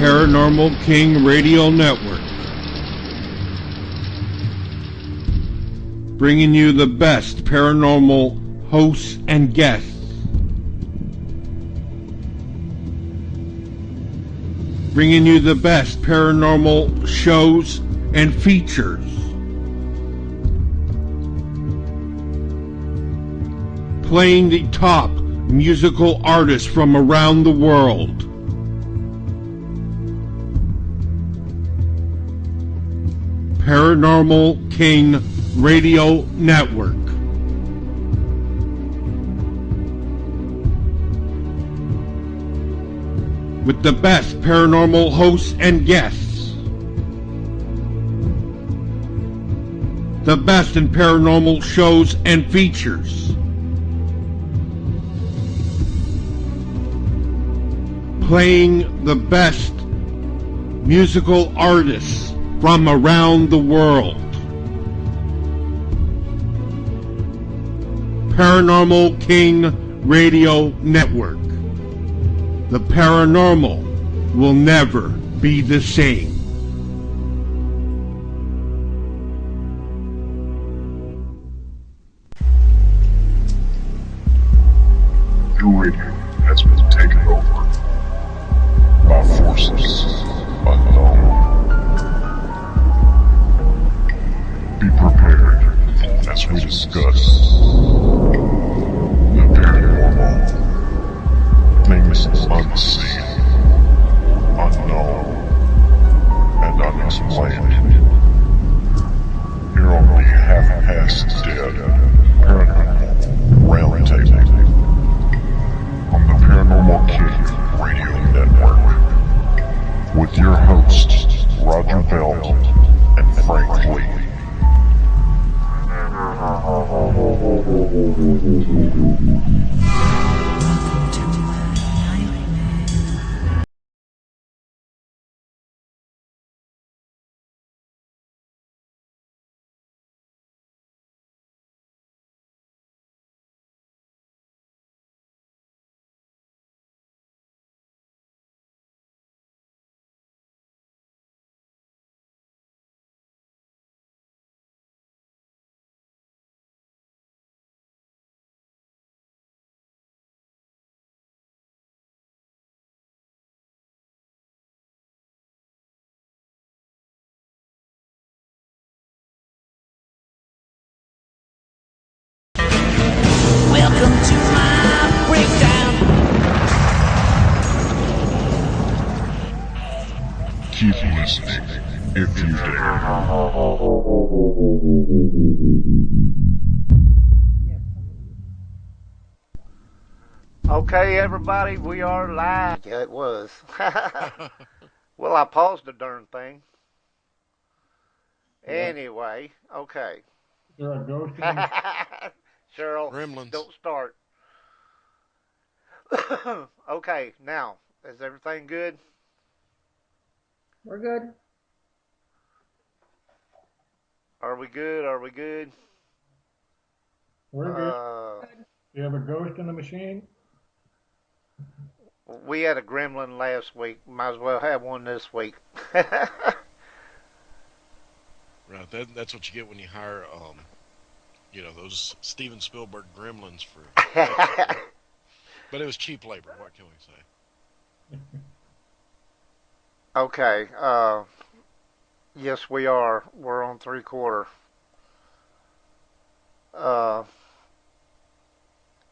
Paranormal King Radio Network, bringing you the best paranormal hosts and guests. Bringing you the best paranormal shows and features. Playing the top musical artists from around the world. Paranormal King Radio Network. With the best paranormal hosts and guests. The best in paranormal shows and features. Playing the best musical artists from around the world. Paranormal King Radio Network. The paranormal will never be the same. Your radio has been taken over by forces unknown. Be prepared as we discuss the paranormal. Things unseen, unknown, and unexplained. Here on the Half-Past Dead Paranormal Roundtable on the Paranormal King Radio Network with your hosts Roger Belt and Frank Lee. Welcome to my breakdown. Keep listening if you dare. Okay, everybody, we are live. Yeah, it was. Well, I paused the darn thing. Anyway, okay. Is there a ghost in the Cheryl, Gremlins. don't start. Okay, now, is everything good? We're good. Are we good? Are we good? We're good. You have a ghost in the machine? We had a gremlin last week. Might as well have one this week. Right, that's what you get when you hire, those Steven Spielberg gremlins for. But it was cheap labor. What can we say? Okay. Yes, we are. We're on 3/4.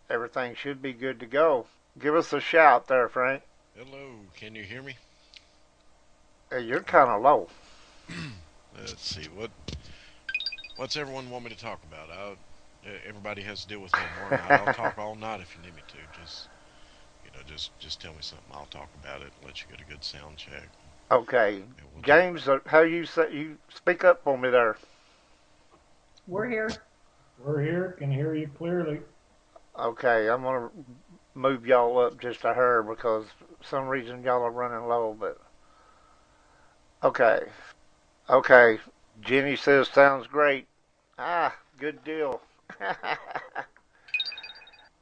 Everything should be good to go. Give us a shout there, Frank. Hello, can you hear me? Hey, you're kind of low. Let's see what's everyone want me to talk about? Everybody has to deal with me more night. I'll talk all night if you need me to. Just tell me something. I'll talk about it. Let you get a good sound check. Okay, James, how you speak up for me there? We're here. We're here. Can hear you clearly. Okay, I'm gonna move y'all up just a hair because for some reason y'all are running low. But okay. Jenny says sounds great. Ah, good deal.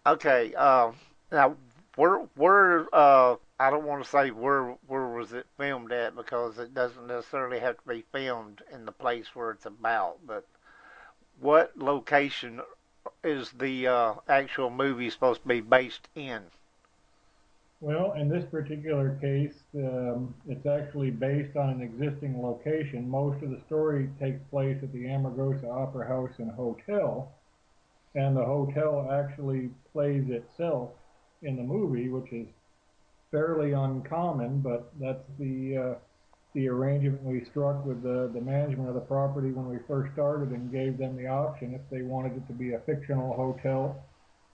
Okay. Now we're I don't want to say where was it filmed at, because it doesn't necessarily have to be filmed in the place where it's about. But what location is the actual movie supposed to be based in? Well, in this particular case, it's actually based on an existing location. Most of the story takes place at the Amargosa Opera House and Hotel, and the hotel actually plays itself in the movie, which is fairly uncommon, but that's the arrangement we struck with the management of the property when we first started, and gave them the option if they wanted it to be a fictional hotel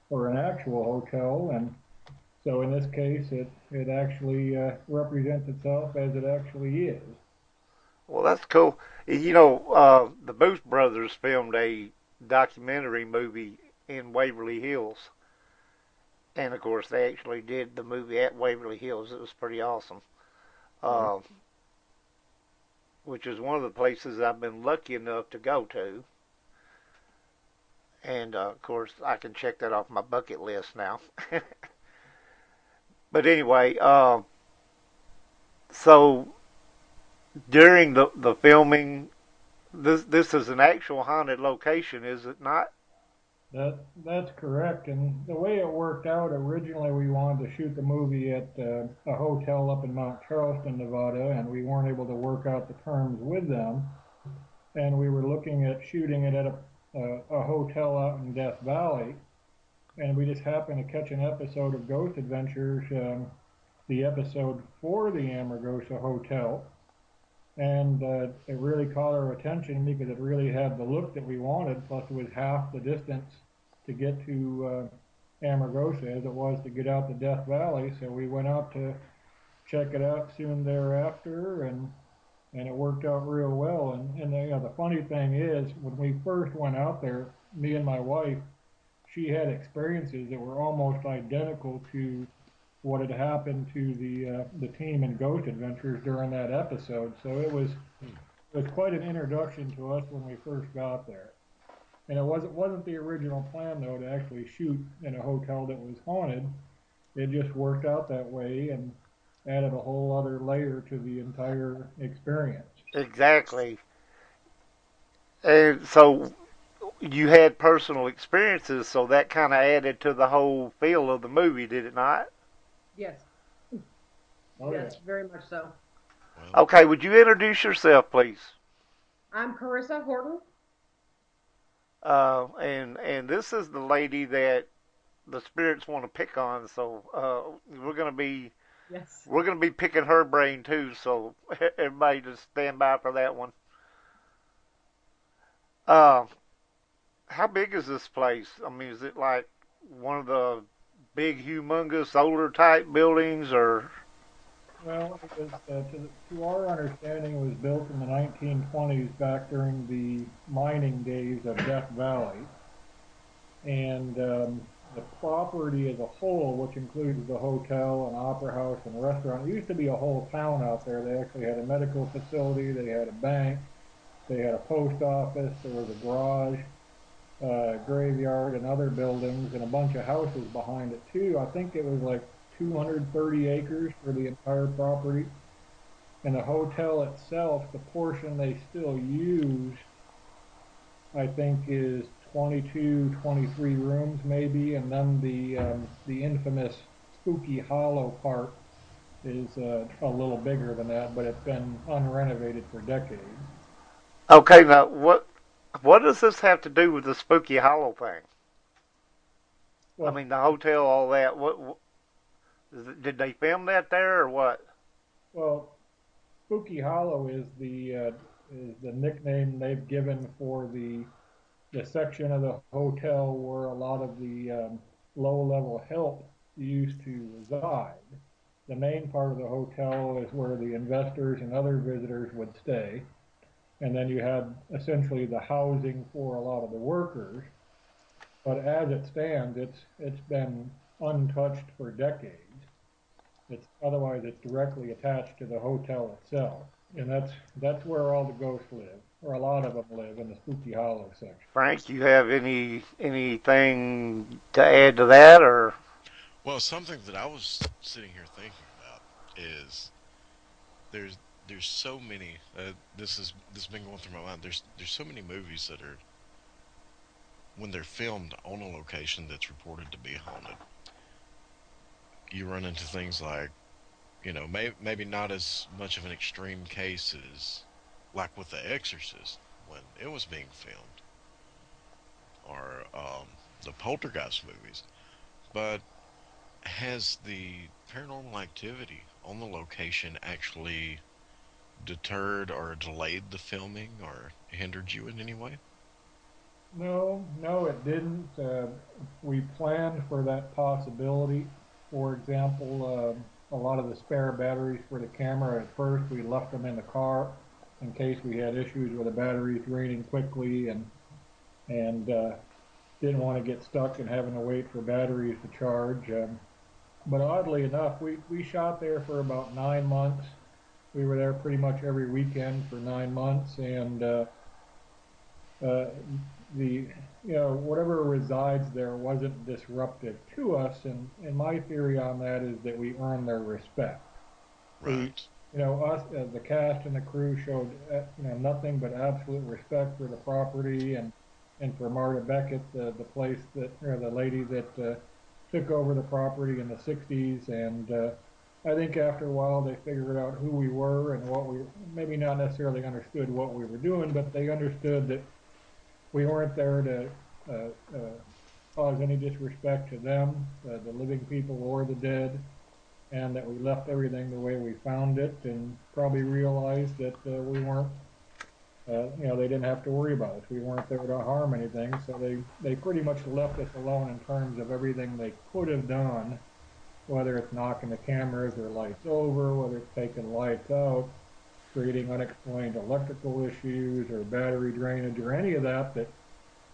or an actual hotel. And so in this case, it actually represents itself as it actually is. Well, that's cool. The Booth Brothers filmed a documentary movie in Waverly Hills. And of course, they actually did the movie at Waverly Hills. It was pretty awesome. Which is one of the places I've been lucky enough to go to. And of course, I can check that off my bucket list now. But anyway, so during the filming, this is an actual haunted location, is it not? That's correct. And the way it worked out, originally we wanted to shoot the movie at a hotel up in Mount Charleston, Nevada, and we weren't able to work out the terms with them. And we were looking at shooting it at a hotel out in Death Valley. And we just happened to catch an episode of Ghost Adventures, the episode for the Amargosa Hotel. And it really caught our attention because it really had the look that we wanted, plus it was half the distance to get to Amargosa as it was to get out to Death Valley. So we went out to check it out soon thereafter, and it worked out real well. And the funny thing is, when we first went out there, me and my wife, she had experiences that were almost identical to what had happened to the team in Ghost Adventures during that episode. So it was quite an introduction to us when we first got there. And it wasn't the original plan, though, to actually shoot in a hotel that was haunted. It just worked out that way and added a whole other layer to the entire experience. Exactly. And so you had personal experiences, so that kind of added to the whole feel of the movie, did it not? Yes. Oh, Yes, yeah. very much so. Well, Okay, would you introduce yourself, please? I'm Carissa Horton. And this is the lady that the spirits want to pick on. So we're gonna be Yes. picking her brain too. So everybody just stand by for that one. Uh, how big is this place? I mean, is it like one of the big, humongous, older type buildings, or? Well, it was, to our understanding, it was built in the 1920s, back during the mining days of Death Valley. And the property as a whole, which includes the hotel and opera house and restaurant, it used to be a whole town out there. They actually had a medical facility, they had a bank, they had a post office, there was a garage, graveyard, and other buildings, and a bunch of houses behind it too. I think it was like 230 acres for the entire property. And the hotel itself, the portion they still use, I think is 22, 23 rooms maybe, and then the infamous Spooky Hollow part is a little bigger than that, but it's been unrenovated for decades. Okay, now what does this have to do with the Spooky Hollow thing? Well, I mean, the hotel, all that. Did they film that there, or what? well, Spooky Hollow is the nickname they've given for the section of the hotel where a lot of the low-level help used to reside. The main part of the hotel is where the investors and other visitors would stay. And then you had essentially the housing for a lot of the workers. But as it stands, it's been untouched for decades. Otherwise it's directly attached to the hotel itself. And that's where all the ghosts live, or a lot of them live, in the Spooky Hollow section. Frank, you have anything to add to that, or? well, something that I was sitting here thinking about is there's there's so many. This has been going through my mind. There's so many movies that are when they're filmed on a location that's reported to be haunted. You run into things like maybe not as much of an extreme case as like with The Exorcist when it was being filmed, or the Poltergeist movies. But has the paranormal activity on the location actually deterred or delayed the filming or hindered you in any way? No, no, it didn't. We planned for that possibility. For example, a lot of the spare batteries for the camera at first, we left them in the car in case we had issues with the batteries draining quickly and didn't want to get stuck and having to wait for batteries to charge. But oddly enough, we shot there for about 9 months. We were there pretty much every weekend for 9 months, and uh, the whatever resides there wasn't disruptive to us. And my theory on that is that we earned their respect. We, Right. us, the cast and the crew showed nothing but absolute respect for the property and for Marta Beckett, the place that the lady that took over the property in the '60s. And I think after a while they figured out who we were and what we maybe not necessarily understood what we were doing, but they understood that we weren't there to uh, uh, cause any disrespect to them, the living people or the dead, and that we left everything the way we found it, and probably realized that we weren't, they didn't have to worry about us. We weren't there to harm anything, so they pretty much left us alone in terms of everything they could have done, whether it's knocking the cameras or lights over, whether it's taking lights out, creating unexplained electrical issues or battery drainage or any of that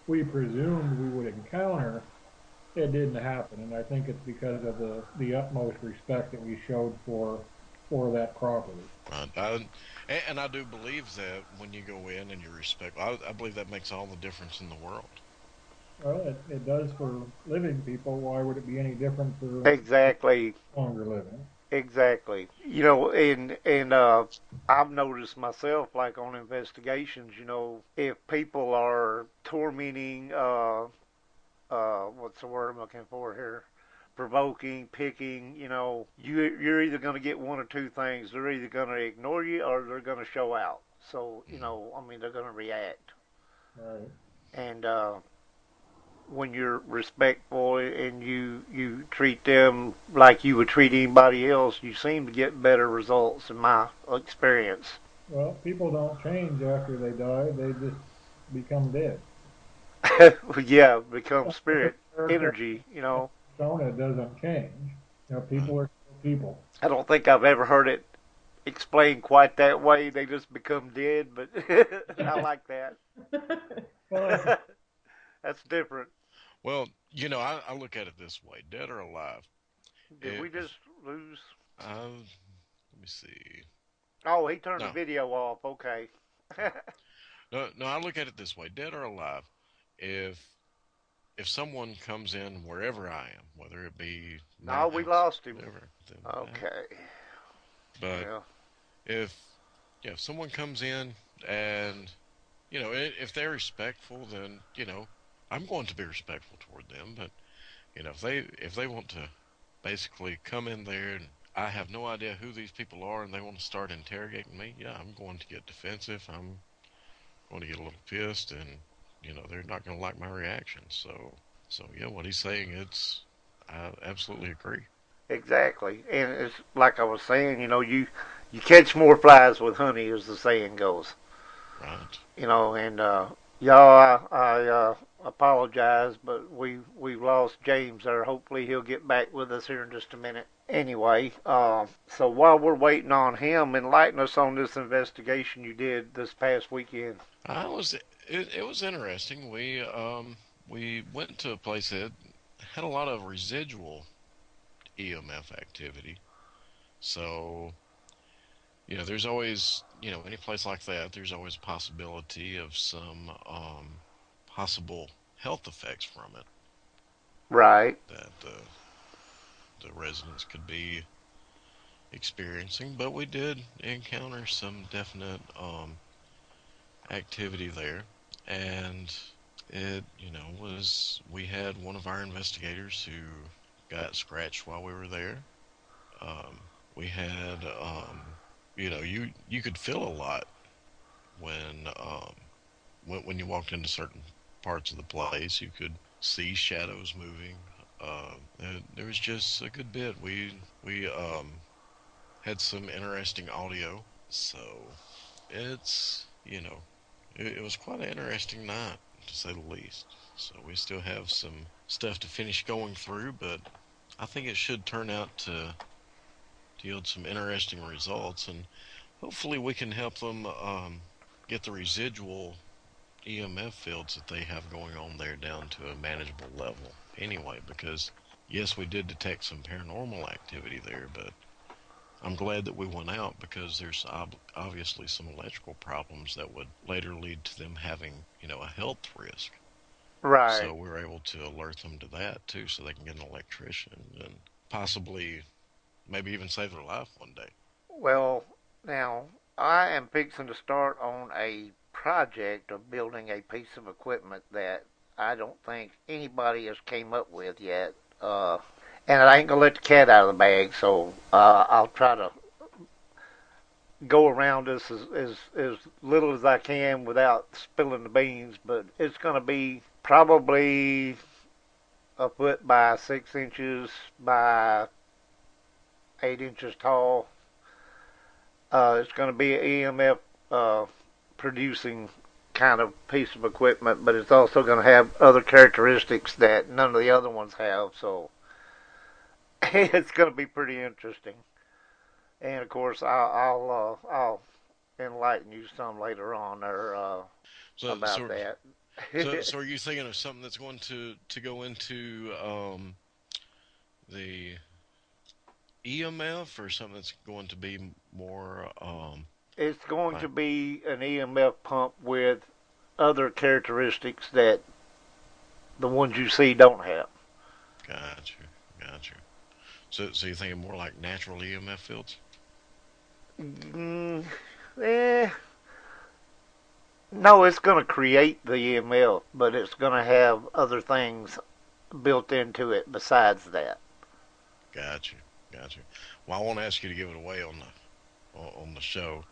we presumed we would encounter. It didn't happen, and I think it's because of the utmost respect that we showed for that property. Right. And I do believe that when you go in and you respect, I believe that makes all the difference in the world. Well, it does for living people. Why would it be any different for Exactly, longer living? exactly. And I've noticed myself, like on investigations, if people are tormenting, what's the word I'm looking for here? Provoking, picking, you're either going to get one or two things. They're either going to ignore you or they're going to show out. So, Mm. I mean, they're going to react. Right. And when you're respectful and you treat them like you would treat anybody else, you seem to get better results in my experience. Well, people don't change after they die. They just become dead. Yeah, become Their spirit character and energy. persona doesn't change. Right. People are still people. I don't think I've ever heard it explained quite that way. They just become dead, but I like that. Well, I think That's different. Well, I look at it this way: dead or alive. Did If we just lose? let me see. Oh, he turned the No, video off. Okay. no, no. I look at it this way: dead or alive. If if someone comes in wherever I am, whether it be my No, we house, lost him. whatever, then Okay. but Well, if yeah, if someone comes in and if they're respectful, then I'm going to be respectful toward them. But if they want to basically come in there and I have no idea who these people are and they want to start interrogating me, yeah, I'm going to get defensive. I'm going to get a little pissed, and they're not going to like my reaction. So yeah, what he's saying, I absolutely agree. exactly. And it's like I was saying, you catch more flies with honey, as the saying goes. Right. And y'all, I apologize, but we've lost James there. Hopefully he'll get back with us here in just a minute. Anyway, so while we're waiting on him, enlighten us on this investigation you did this past weekend. I was it was interesting. We went to a place that had a lot of residual EMF activity. So, there's always, any place like that, there's always a possibility of some possible health effects from it Right. that the residents could be experiencing, but we did encounter some definite activity there, and it was we had one of our investigators who got scratched while we were there. Um, we had you could feel a lot when when you walked into certain parts of the place. You could see shadows moving. There was just a good bit. We had some interesting audio, so it's it was quite an interesting night to say the least. So we still have some stuff to finish going through, but I think it should turn out to yield some interesting results, and hopefully we can help them get the residual EMF fields that they have going on there down to a manageable level. Anyway, because yes, we did detect some paranormal activity there, but I'm glad that we went out because there's obviously some electrical problems that would later lead to them having, a health risk. Right. So we were able to alert them to that too, so they can get an electrician and possibly, maybe even save their life one day. Well, now I am fixing to start on a project of building a piece of equipment that I don't think anybody has came up with yet. And I ain't gonna let the cat out of the bag, so I'll try to go around this as little as I can without spilling the beans. But it's gonna be probably a foot by 6 inches by 8 inches tall. It's going to be an EMF producing kind of piece of equipment, but it's also going to have other characteristics that none of the other ones have. So it's going to be pretty interesting. And of course, I'll enlighten you some later on or So, about so, that. so are you thinking of something that's going to go into the EMF, or something that's going to be more It's going to like? be an EMF pump with other characteristics that the ones you see don't have. Got you, got you. So you're thinking more like natural EMF fields? Mm, eh, no, it's going to create the EMF, but it's going to have other things built into it besides that. Got you, got you. Well, I won't ask you to give it away on the show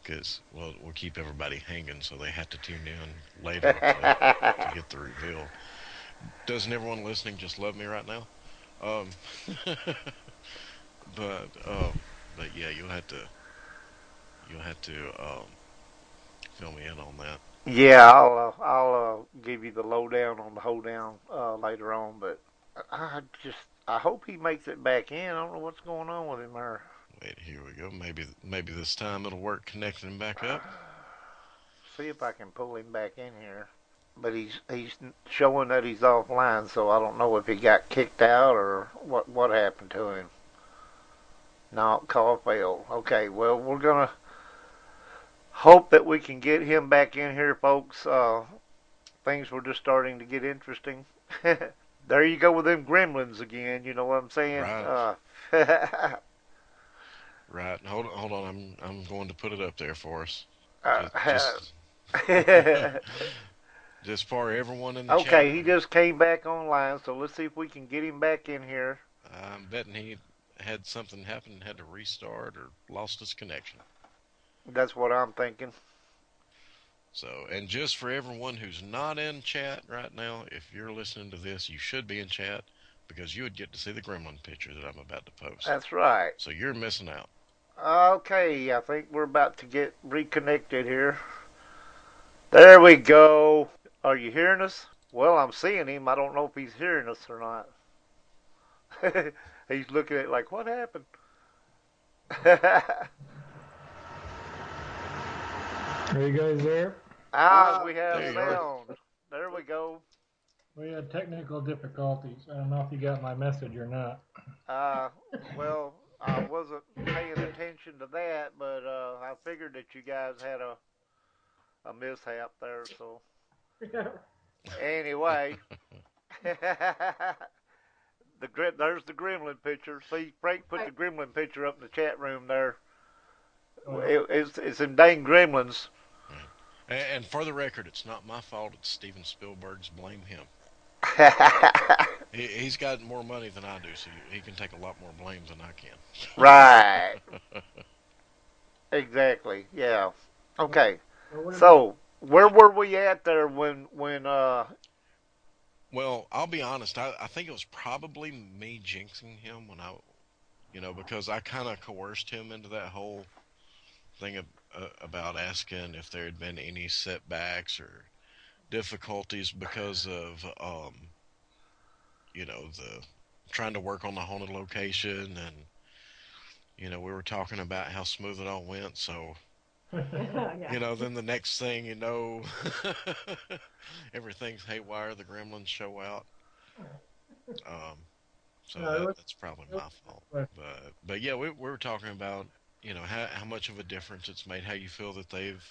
because we'll keep everybody hanging, so they have to tune in later to get the reveal. Doesn't everyone listening just love me right now? Um, but yeah, you'll have to fill me in on that. Yeah, I'll give you the lowdown on the hoedown later on, but I hope he makes it back in. I don't know what's going on with him there. Wait, here we go. Maybe this time it'll work connecting him back up. See if I can pull him back in here. But he's showing that he's offline, so I don't know if he got kicked out or what happened to him. No, call failed. Okay, well we're gonna hope that we can get him back in here, folks. Things were just starting to get interesting. There you go with them gremlins again. You know what I'm saying? Right, right. Hold on. I'm going to put it up there for us. uh, Just just for everyone in the chat okay, he room. just came back online, so let's see if we can get him back in here. I'm betting he had something happen and had to restart or lost his connection. That's what I'm thinking. So, and just for everyone who's not in chat right now, if you're listening to this, you should be in chat because you would get to see the gremlin picture that I'm about to post. That's right. So you're missing out. Okay, I think we're about to get reconnected here. There we go. Are you hearing us? Well, I'm seeing him. I don't know if he's hearing us or not. He's looking at it like, what happened? Are you guys there? We have There you are. sound. There we go. We had technical difficulties. I don't know if you got my message or not. Uh, well, I wasn't paying attention to that, but I figured that you guys had a mishap there. So anyway, There's the gremlin picture. See, Frank put the gremlin picture up in the chat room there. It's them dang gremlins. And for the record, it's not my fault. It's Steven Spielberg's. Blame him. He's got more money than I do, so he can take a lot more blame than I can. Right. Exactly. Yeah. Okay. So where were we at there when Well, I'll be honest. I think it was probably me jinxing him when because I kind of coerced him into that whole thing about asking if there had been any setbacks or difficulties because of the trying to work on the haunted location, and we were talking about how smooth it all went. So Yeah. then the next thing everything's haywire. The gremlins show out. Um, so that's probably my fault. But yeah, we were talking about how much of a difference it's made, how you feel that they've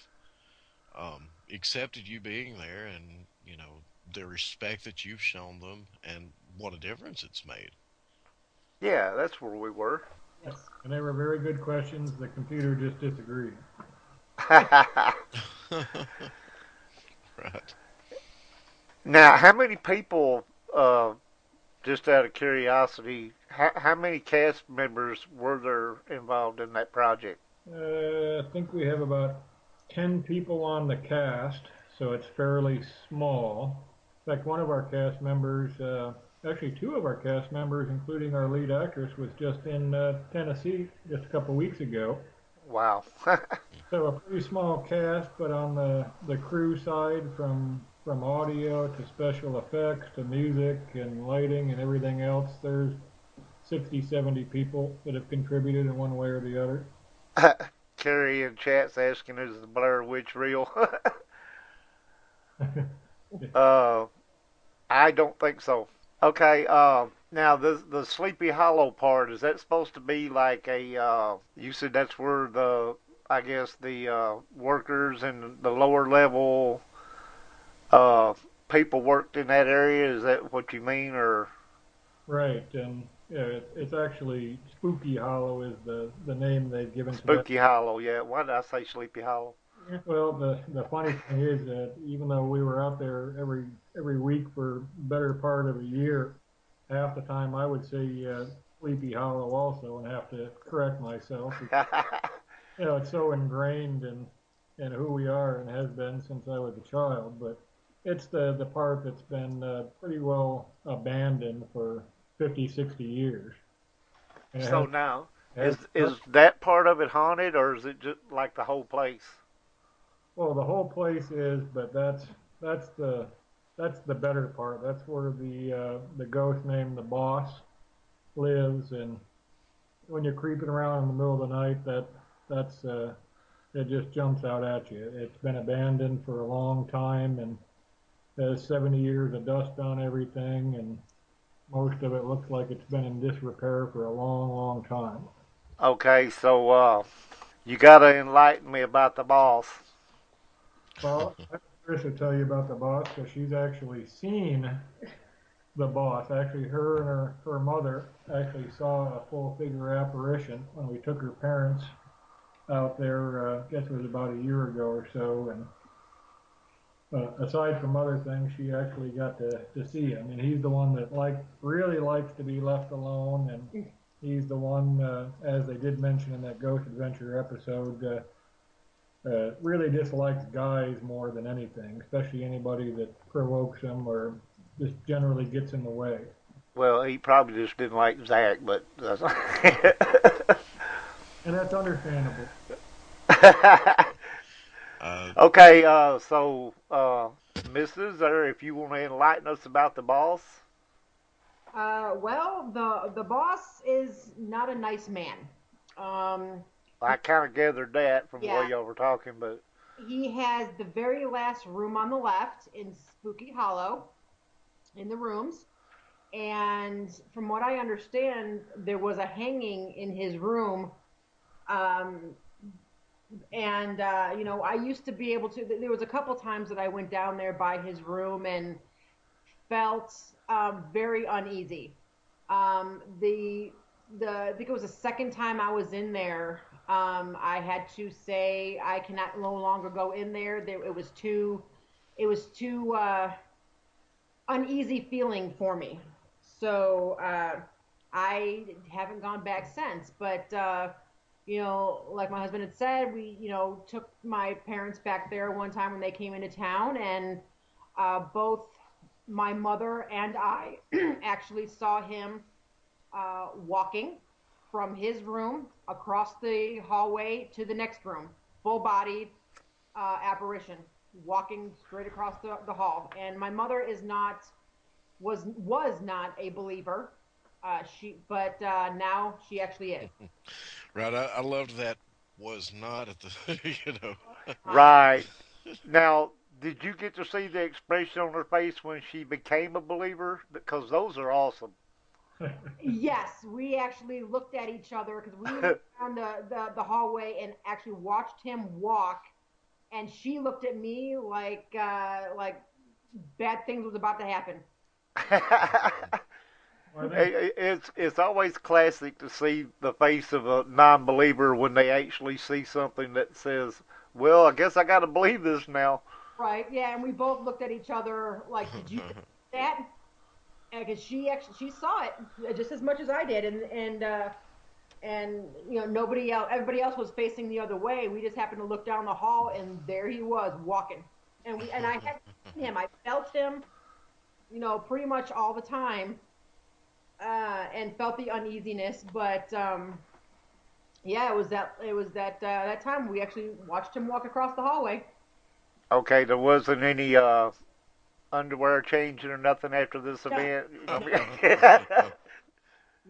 accepted you being there, and the respect that you've shown them, and what a difference it's made. Yeah, that's where we were. Yes. And they were very good questions. The computer just disagreed. Right. Now, how many people, just out of curiosity, how many cast members were there involved in that project? I think we have about 10 people on the cast, so it's fairly small. In fact, one of our cast members, actually two of our cast members, including our lead actress, was just in Tennessee just a couple weeks ago. Wow. So a pretty small cast, but on the crew side, from audio to special effects to music and lighting and everything else, there's 60, 70 people that have contributed in one way or the other. Carrie in chat's asking, is the Blair Witch real? I don't think so. Okay, now the Sleepy Hollow part, is that supposed to be like you said that's where I guess the workers and the lower level people worked in that area? Is that what you mean, or? Right, and yeah, it's actually Spooky Hollow is the name they've given to that. Spooky Hollow, yeah. Why did I say Sleepy Hollow? Well, the funny thing is that even though we were out there every week for better part of a year, half the time I would say Sleepy Hollow also, and have to correct myself. It's so ingrained in who we are and has been since I was a child. But it's the part that's been pretty well abandoned for 50, 60 years. And So now, is that part of it haunted, or is it just like the whole place? Well, the whole place is, but that's the better part. That's where the ghost named the Boss lives, and when you're creeping around in the middle of the night, that's it just jumps out at you. It's been abandoned for a long time, and there's 70 years of dust on everything, and most of it looks like it's been in disrepair for a long, long time. Okay, so you gotta enlighten me about the Boss. Well, Chris will tell you about the Boss because she's actually seen the Boss. Actually, her and her mother actually saw a full figure apparition when we took her parents out there. I guess it was about a year ago or so. And aside from other things, she actually got to see him. And he's the one that really likes to be left alone. And he's the one, as they did mention in that Ghost Adventure episode, really dislikes guys more than anything, especially anybody that provokes him or just generally gets in the way. Well, he probably just didn't like Zach, but that's and that's understandable. Okay, so Mrs., or if you want to enlighten us about the Boss. Well, the boss is not a nice man. I kind of gathered that from the Yeah. way y'all were talking, but He has the very last room on the left in Spooky Hollow in the rooms. And from what I understand, there was a hanging in his room. I used to be able to, there was a couple times that I went down there by his room and felt very uneasy. I think it was the second time I was in there. I had to say I cannot no longer go in there. It was too uneasy feeling for me. So I haven't gone back since. But like my husband had said, we took my parents back there one time when they came into town, and both my mother and I actually saw him walking from his room across the hallway to the next room, full-bodied apparition, walking straight across the hall. And my mother was not a believer. But now she actually is. Right. I loved that was not at the, Right. Now, did you get to see the expression on her face when she became a believer? Because those are awesome. Yes, we actually looked at each other because we looked down the hallway and actually watched him walk, and she looked at me like bad things was about to happen. It's always classic to see the face of a non-believer when they actually see something that says, "Well, I guess I got to believe this now." Right? Yeah, and we both looked at each other like, "Did you see that?" Because she saw it just as much as I did, and nobody else, everybody else was facing the other way. We just happened to look down the hall, and there he was walking, and I had seen him. I felt him, pretty much all the time, and felt the uneasiness. But yeah, it was that time we actually watched him walk across the hallway. Okay, there wasn't any underwear changing or nothing after this event. No.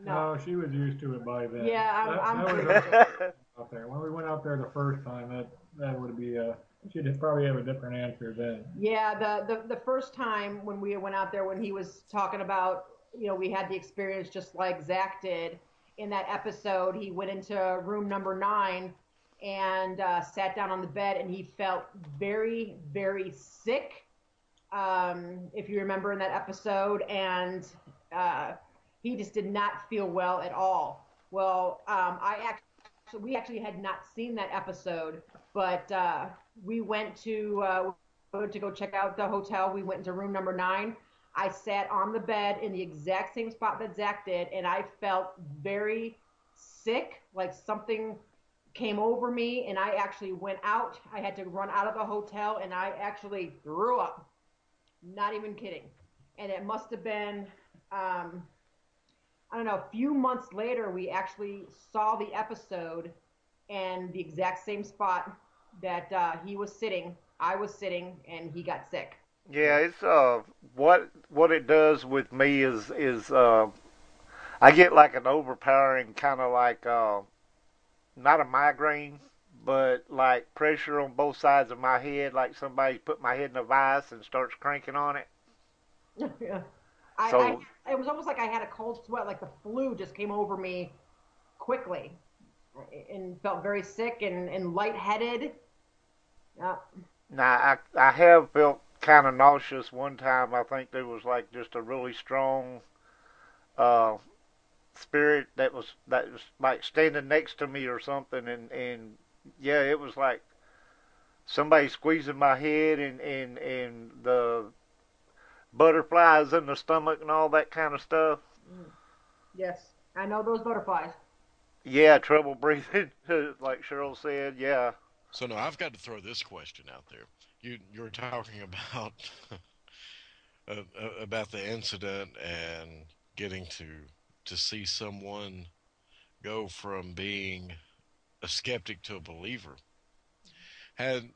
No, she was used to it by then. Yeah, I'm that was pretty okay out there. When we went out there the first time, that would be she'd probably have a different answer then. Yeah, the first time when we went out there, when he was talking about, we had the experience just like Zach did in that episode. He went into room number 9 and sat down on the bed, and he felt very, very sick. If you remember in that episode, and he just did not feel well at all. Well, we actually had not seen that episode, but we went to go check out the hotel. We went into room number 9. I sat on the bed in the exact same spot that Zach did, and I felt very sick, like something came over me, and I actually went out. I had to run out of the hotel, and I actually threw up. Not even kidding. And it must have been, I don't know, a few months later, we actually saw the episode and the exact same spot that he was sitting, I was sitting, and he got sick. Yeah, it's what it does with me is I get like an overpowering kind of like not a migraine, but like pressure on both sides of my head, like somebody put my head in a vice and starts cranking on it. Yeah. So It was almost like I had a cold sweat, like the flu just came over me quickly, and felt very sick and lightheaded. Yeah. now I have felt kind of nauseous one time. I think there was like just a really strong uh, spirit that was like standing next to me or something, and yeah, it was like somebody squeezing my head and the butterflies in the stomach and all that kind of stuff. Mm. Yes, I know those butterflies. Yeah, trouble breathing, like Cheryl said. Yeah. So no, I've got to throw this question out there. You're talking about about the incident and getting to see someone go from being a skeptic to a believer. Had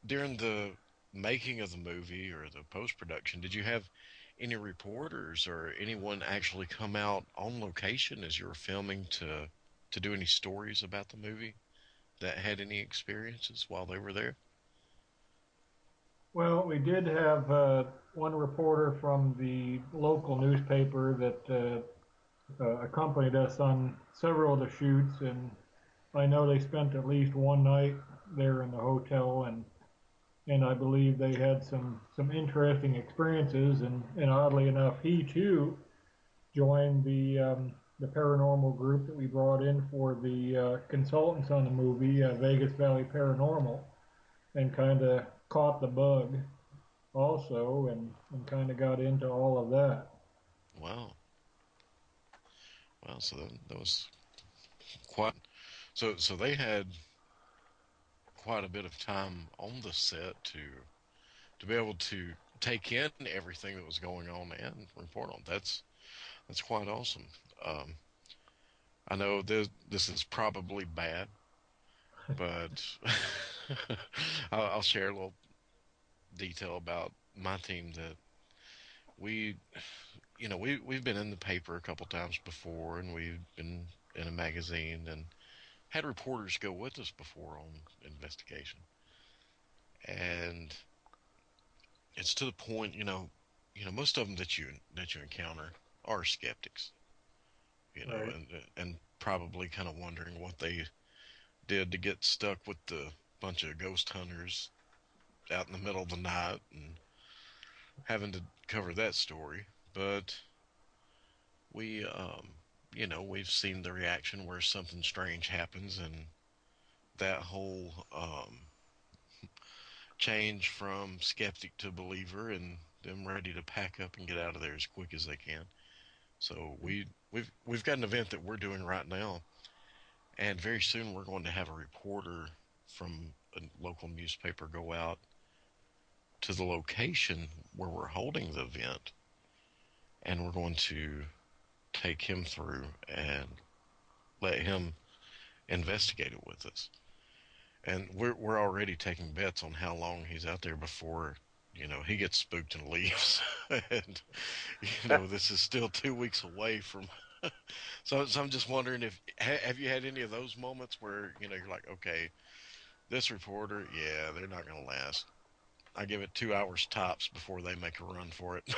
during the making of the movie or the post production, did you have any reporters or anyone actually come out on location as you were filming to do any stories about the movie that had any experiences while they were there? Well, we did have one reporter from the local newspaper that accompanied us on several of the shoots, and I know they spent at least one night there in the hotel, and I believe they had some interesting experiences, and oddly enough, he too joined the paranormal group that we brought in for the consultants on the movie, Vegas Valley Paranormal, and kind of caught the bug also, and kind of got into all of that. Wow. Wow. So that was quite. So they had quite a bit of time on the set to be able to take in everything that was going on and report on. That's quite awesome. Um, I know this is probably bad, but I'll share a little detail about my team that we, we've been in the paper a couple times before, and we've been in a magazine and had reporters go with us before on investigation, and it's to the point, most of them that you encounter are skeptics, Right. and probably kind of wondering what they did to get stuck with the bunch of ghost hunters out in the middle of the night and having to cover that story. But we, we've seen the reaction where something strange happens, and that whole change from skeptic to believer, and them ready to pack up and get out of there as quick as they can. So we've got an event that we're doing right now, and very soon we're going to have a reporter from a local newspaper go out to the location where we're holding the event, and we're going to take him through and let him investigate it with us. And we're already taking bets on how long he's out there before he gets spooked and leaves. And this is still 2 weeks away from. So I'm just wondering if have you had any of those moments where you're like, okay, this reporter, yeah, they're not going to last. I give it 2 hours tops before they make a run for it.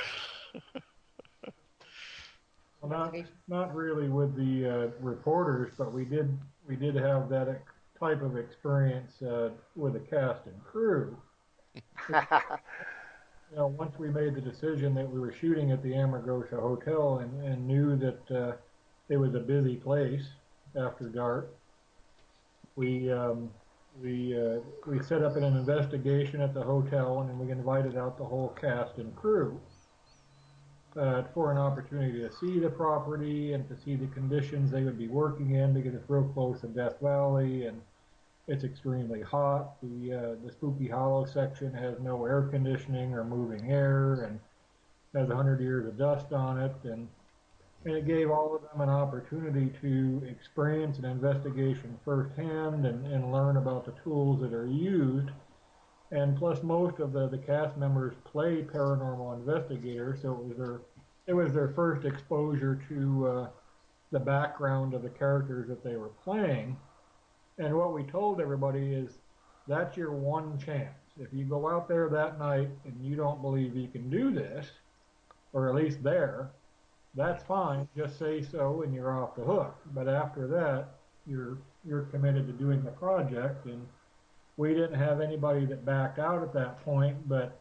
Well, not really with the reporters, but we did have that type of experience with the cast and crew. Once we made the decision that we were shooting at the Amargosa Hotel and knew that it was a busy place after dark, we um, we set up an investigation at the hotel, and we invited out the whole cast and crew for an opportunity to see the property and to see the conditions they would be working in, because it's real close to Death Valley and it's extremely hot. The Spooky Hollow section has no air conditioning or moving air and has 100 years of dust on it, and it gave all of them an opportunity to experience an investigation firsthand and learn about the tools that are used. And plus, most of the cast members play paranormal investigators, so it was their first exposure to the background of the characters that they were playing. And what we told everybody is that's your one chance. If you go out there that night and you don't believe you can do this, or at least there, that's fine. Just say so and you're off the hook. But after that, you're committed to doing the project. And we didn't have anybody that backed out at that point, but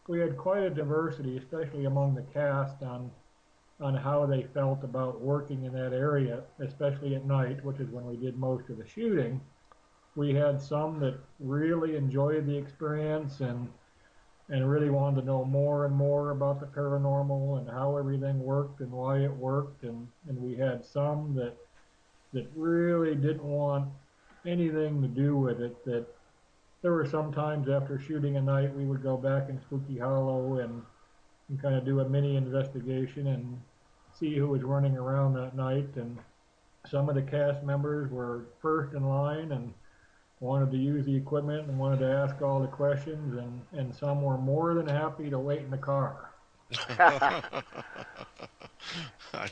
we had quite a diversity, especially among the cast, on how they felt about working in that area, especially at night, which is when we did most of the shooting. We had some that really enjoyed the experience and really wanted to know more and more about the paranormal and how everything worked and why it worked, and we had some that really didn't want anything to do with it. That there were some times after shooting a night we would go back in Spooky Hollow and kind of do a mini investigation and see who was running around that night. And some of the cast members were first in line and wanted to use the equipment and wanted to ask all the questions, and some were more than happy to wait in the car. I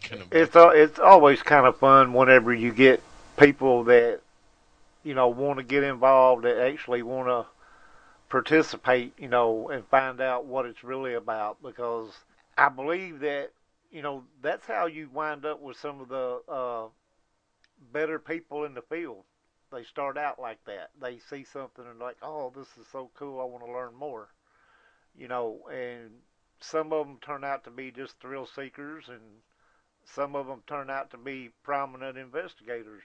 can it's imagine. it's always kind of fun whenever you get people that want to get involved, that actually want to participate, and find out what it's really about. Because I believe that that's how you wind up with some of the better people in the field. They start out like that. They see something and like, oh, this is so cool. I want to learn more. And some of them turn out to be just thrill seekers, and some of them turn out to be prominent investigators.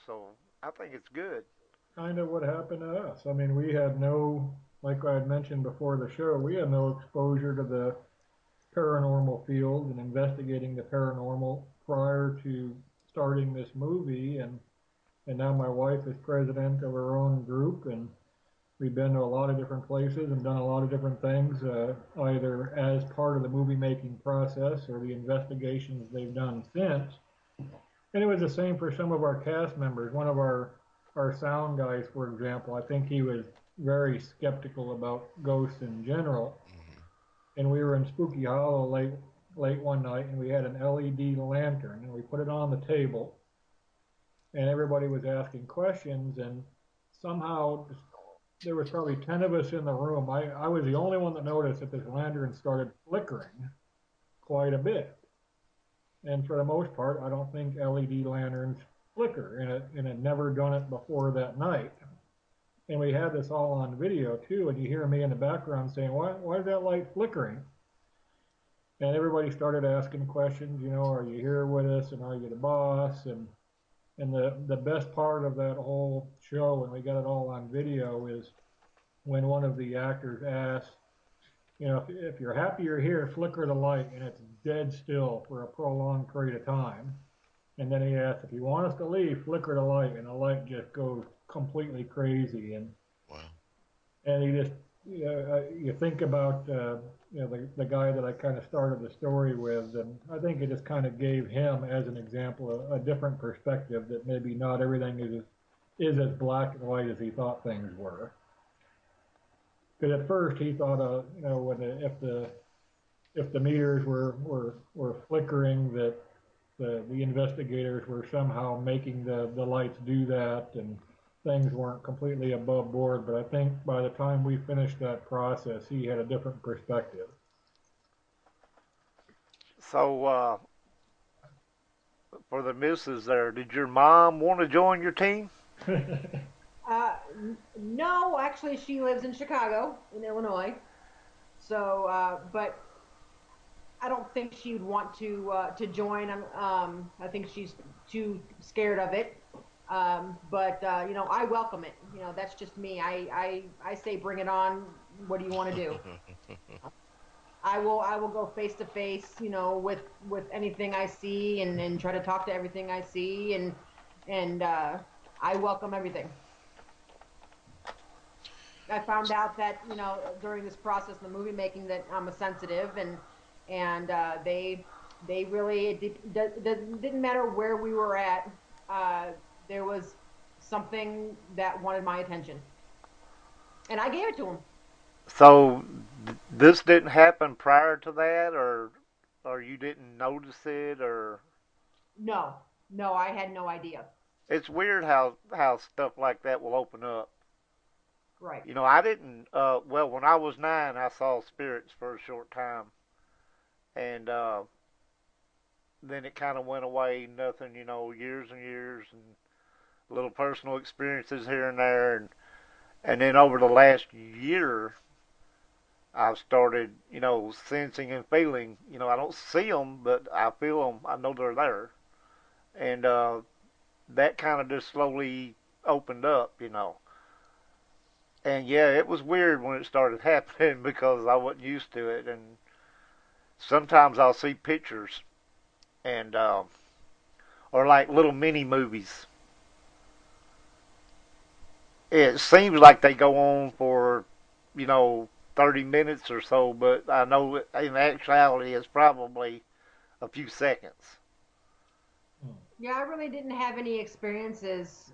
So I think it's good. Kind of what happened to us. I mean, we had no, like I had mentioned before the show, we had no exposure to the paranormal field and investigating the paranormal prior to starting this movie. And now my wife is president of her own group, and we've been to a lot of different places and done a lot of different things, either as part of the movie making process or the investigations they've done since. And it was the same for some of our cast members. One of our sound guys, for example, I think he was very skeptical about ghosts in general. Hmm. And we were in Spooky Hollow late one night, and we had an LED lantern, and we put it on the table, and everybody was asking questions, and somehow there was probably 10 of us in the room. I was the only one that noticed that this lantern started flickering quite a bit. And for the most part, I don't think LED lanterns flicker, and it never done it before that night. And we had this all on video too, and you hear me in the background saying, why is that light flickering? And everybody started asking questions, are you here with us, and are you the boss? And the best part of that whole show, and we got it all on video, is when one of the actors asks, if you're happy you're here, flicker the light, and it's dead still for a prolonged period of time. And then he asks, if you want us to leave, flicker the light, and the light just goes completely crazy. Wow. And you just, you think about, the guy that I kind of started the story with, and I think it just kind of gave him, as an example, a different perspective that maybe not everything is as black and white as he thought things were. Because at first he thought, if the meters were flickering, that the investigators were somehow making the lights do that, and things weren't completely above board. But I think by the time we finished that process, he had a different perspective. So for the missus there, did your mom want to join your team? No, actually, she lives in Chicago, in Illinois. So, but I don't think she would want to join. I think she's too scared of it. But I welcome it. That's just me. I say bring it on. What do you want to do? I will go face to face, with anything I see, and try to talk to everything I see, and I welcome everything. I found out that during this process, the movie making, that I'm a sensitive, and they really, didn't matter where we were at. There was something that wanted my attention, and I gave it to them. So this didn't happen prior to that, or you didn't notice it, or No, no, I had no idea. it's weird how stuff like that will open up. Right. I didn't. Well, when I was 9, I saw spirits for a short time, and then it kind of went away. Nothing, years and years, and little personal experiences here and there, and then over the last year, I've started, sensing and feeling. I don't see them, but I feel them. I know they're there, and that kind of just slowly opened up. And yeah, it was weird when it started happening because I wasn't used to it. And sometimes I'll see pictures and or like little mini movies. It seems like they go on for 30 minutes or so, but I know in actuality it's probably a few seconds. Yeah, I really didn't have any experiences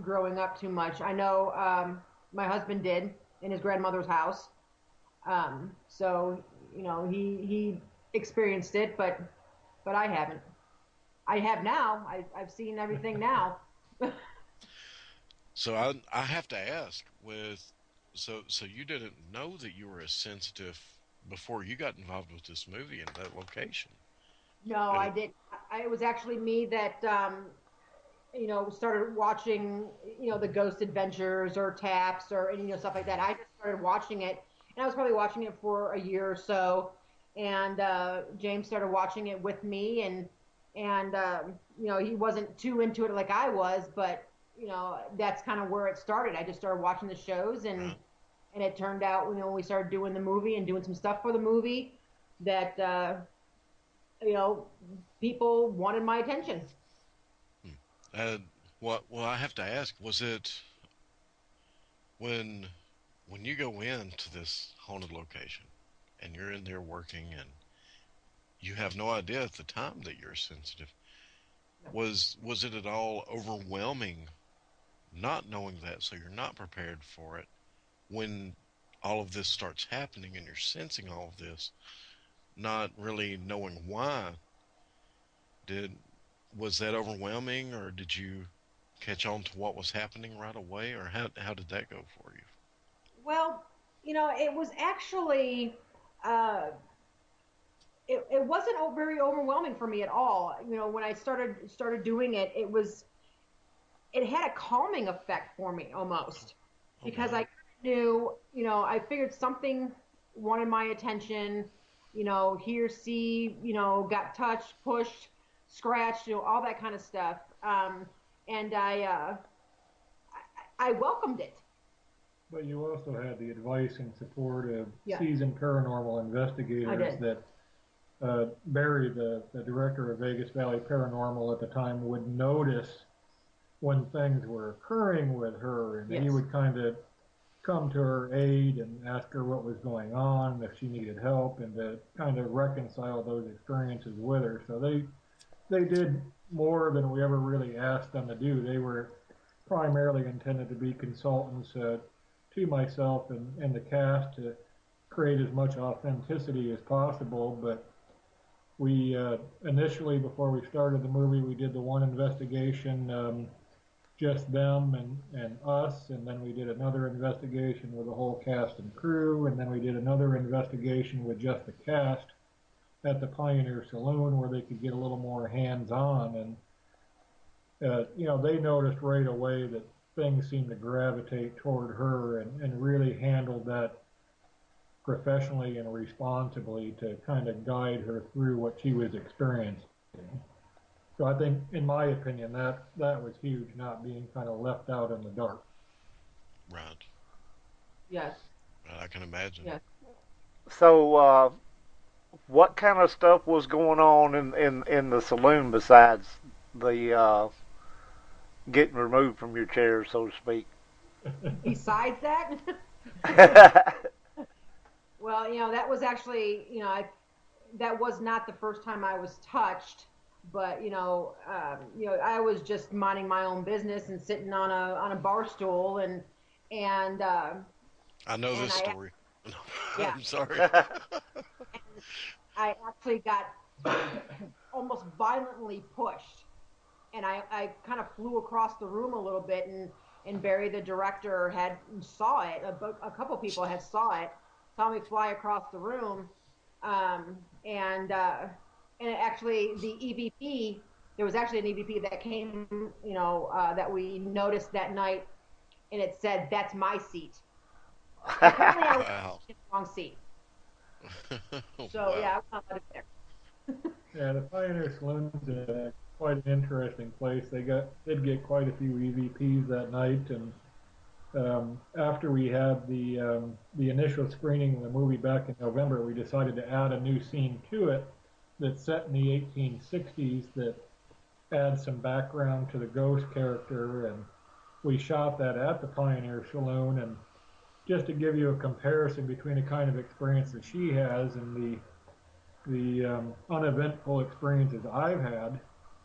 growing up too much. I know my husband did in his grandmother's house. So he experienced it, but I haven't. I have now. I've seen everything now. So I have to ask, so you didn't know that you were as sensitive before you got involved with this movie in that location? No, And I did. It was actually me that started watching the Ghost Adventures or Taps or stuff like that. I just started watching it, and I was probably watching it for a year or so, and James started watching it with me, and he wasn't too into it like I was, but that's kind of where it started. I just started watching the shows, and it turned out when we started doing the movie and doing some stuff for the movie that people wanted my attention. Well, I have to ask, was it when you go into this haunted location and you're in there working and you have no idea at the time that you're sensitive? Was it at all overwhelming not knowing that, so you're not prepared for it when all of this starts happening and you're sensing all of this, not really knowing why? Did Was that overwhelming, or did you catch on to what was happening right away, or how did that go for you? Well, it was actually uh, it wasn't very overwhelming for me at all. When I started doing it, it had a calming effect for me almost, Oh because wow. I knew, I figured something wanted my attention, hear, see, got touched, pushed, scratched, all that kind of stuff. And I welcomed it. But you also had the advice and support of Yeah, seasoned paranormal I investigators did. that Barry, the director of Vegas Valley Paranormal at the time, would notice when things were occurring with her, and he Yes. would kind of come to her aid and ask her what was going on, if she needed help, and to kind of reconcile those experiences with her. So they did more than we ever really asked them to do. They were primarily intended to be consultants to myself and the cast to create as much authenticity as possible. But we initially, before we started the movie, we did the one investigation, just them and us, and then we did another investigation with the whole cast and crew, and then we did another investigation with just the cast at the Pioneer Saloon where they could get a little more hands-on. And they noticed right away that things seemed to gravitate toward her, and really handled that professionally and responsibly to kind of guide her through what she was experiencing. So I think, in my opinion, that was huge, not being kind of left out in the dark. Right. Yes. I can imagine. Yes. So, what kind of stuff was going on in the saloon besides the getting removed from your chair, so to speak? Besides that, well, that was actually, that was not the first time I was touched, but I was just minding my own business and sitting on a bar stool, and I know and this I story. yeah, I'm sorry. I actually got almost violently pushed, and I kind of flew across the room a little bit, and Barry, the director, had saw it. A couple people had saw me fly across the room, um, and uh, and actually the EVP. There was actually an EVP that came, that we noticed that night, and it said, "That's my seat." And apparently, I was Wow. in the wrong seat. So Wow. yeah, I was not allowed there. Yeah, the Pioneer Saloon's quite an interesting place. Did get quite a few EVPs that night, and after we had the initial screening of the movie back in November, we decided to add a new scene to it that's set in the 1860s that adds some background to the ghost character, and we shot that at the Pioneer Saloon. And just to give you a comparison between the kind of experience that she has and the uneventful experiences I've had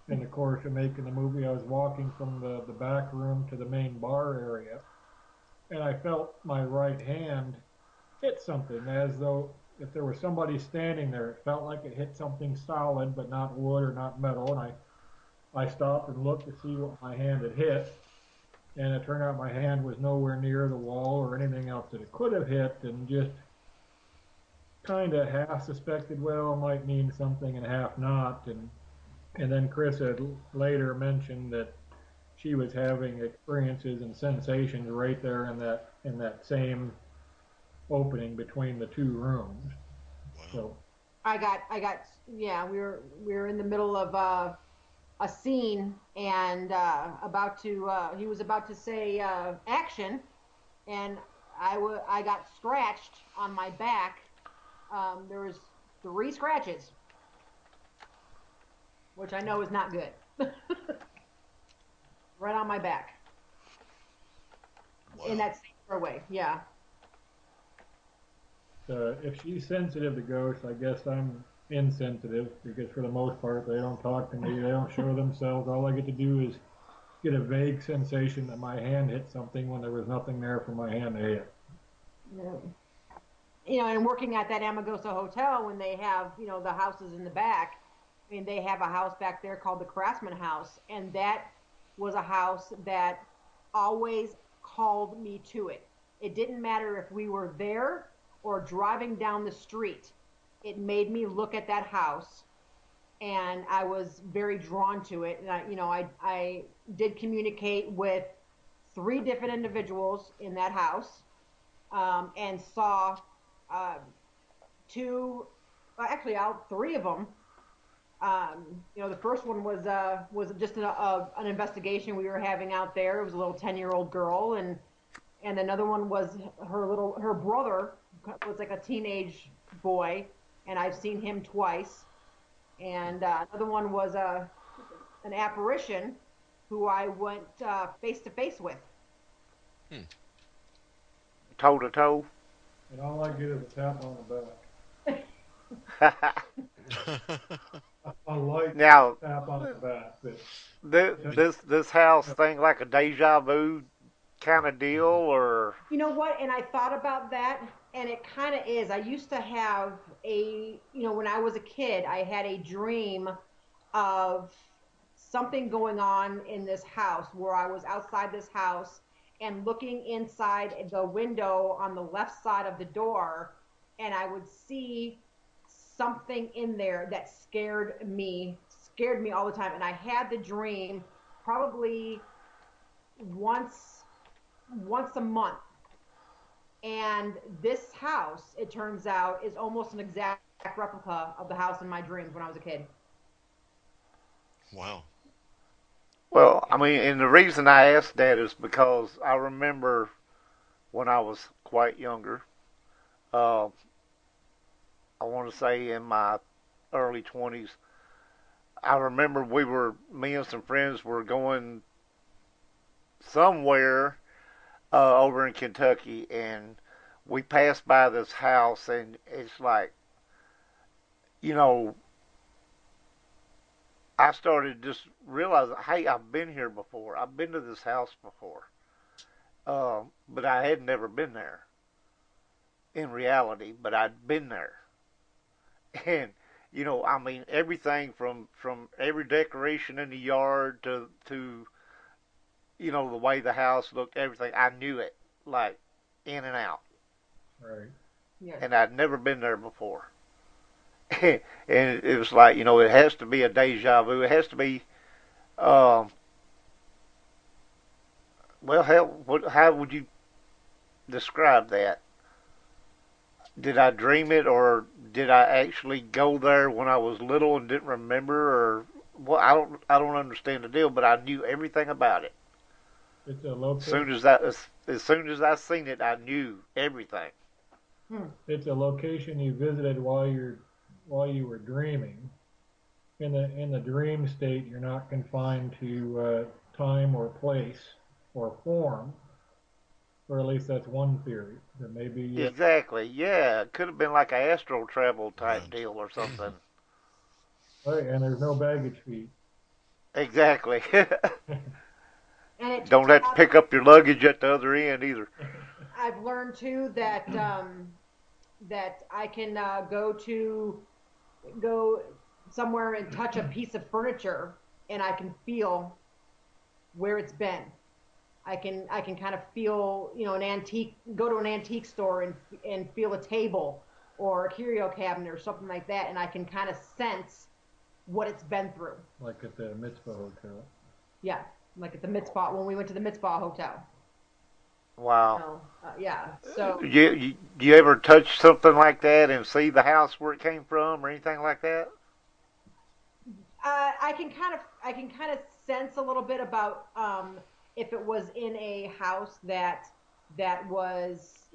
in the course of making the movie, I was walking from the back room to the main bar area, and I felt my right hand hit something, as though if there was somebody standing there. It felt like it hit something solid, but not wood or not metal. And I stopped and looked to see what my hand had hit, and it turned out my hand was nowhere near the wall or anything else that it could have hit, and just kind of half suspected, well, it might mean something and half not. And then Chris had later mentioned that she was having experiences and sensations right there in that same opening between the two rooms. Wow. So Yeah, we were in the middle of a scene and he was about to say action, and I got scratched on my back. There was 3 scratches, which I know is not good. Right on my back. Wow. In that same doorway, yeah. If she's sensitive to ghosts, I guess I'm insensitive because for the most part they don't talk to me, they don't show themselves. All I get to do is get a vague sensation that my hand hit something when there was nothing there for my hand to hit. Yeah. And working at that Amagosa Hotel, when they have, the houses in the back, I mean, they have a house back there called the Craftsman House, and that was a house that always called me to it. It didn't matter if we were there or driving down the street. It made me look at that house, and I was very drawn to it. And I did communicate with 3 different individuals in that house, and saw two, actually, out 3 of them. The first one was just an investigation we were having out there. It was a little 10-year-old girl, and another one was her brother was like a teenage boy, and I've seen him twice. And another one was an apparition who I went face to face with. Toe to toe. And all I get is a tap on the back. A light Now, tap on the back. this house thing like a deja vu kind of deal, or You know what? And I thought about that, and it kind of is. I used to have when I was a kid, I had a dream of something going on in this house where I was outside this house and looking inside the window on the left side of the door, and I would see something in there that scared me all the time. And I had the dream probably once a month. And this house, it turns out, is almost an exact replica of the house in my dreams when I was a kid. Wow. well, I mean, and the reason I asked that is because I remember when I was quite younger. Uh, I want to say in my early 20s. I remember me and some friends were going somewhere over in Kentucky, and we passed by this house, and it's like, you know, I started just realizing, hey, I've been here before. I've been to this house before, but I had never been there in reality. But I'd been there, and I mean, everything from every decoration in the yard to the way the house looked, everything. I knew it, like, in and out. Right. Yes. And I'd never been there before. And it was like, it has to be a deja vu. It has to be, well, how would you describe that? Did I dream it, or did I actually go there when I was little and didn't remember, or well, I don't understand the deal, but I knew everything about it. It's a location. As soon as I seen it, I knew everything. It's a location you visited while you were dreaming. In the dream state, you're not confined to time or place or form, or at least that's one theory. That maybe Exactly. Yeah, it could have been like a astral travel type Right. deal or something. right, and there's no baggage fee. Exactly. And it Don't turns have to out pick up your luggage at the other end either. I've learned too that that I can go somewhere and touch a piece of furniture, and I can feel where it's been. I can kind of feel, go to an antique store and feel a table or a curio cabinet or something like that, and I can kind of sense what it's been through. Like at the Mitzvah Hotel. Yeah, like at the Mitzvah when we went to the Mitzvah Hotel. Wow. Yeah. So Do you ever touch something like that and see the house where it came from or anything like that? I can kind of sense a little bit about if it was in a house that was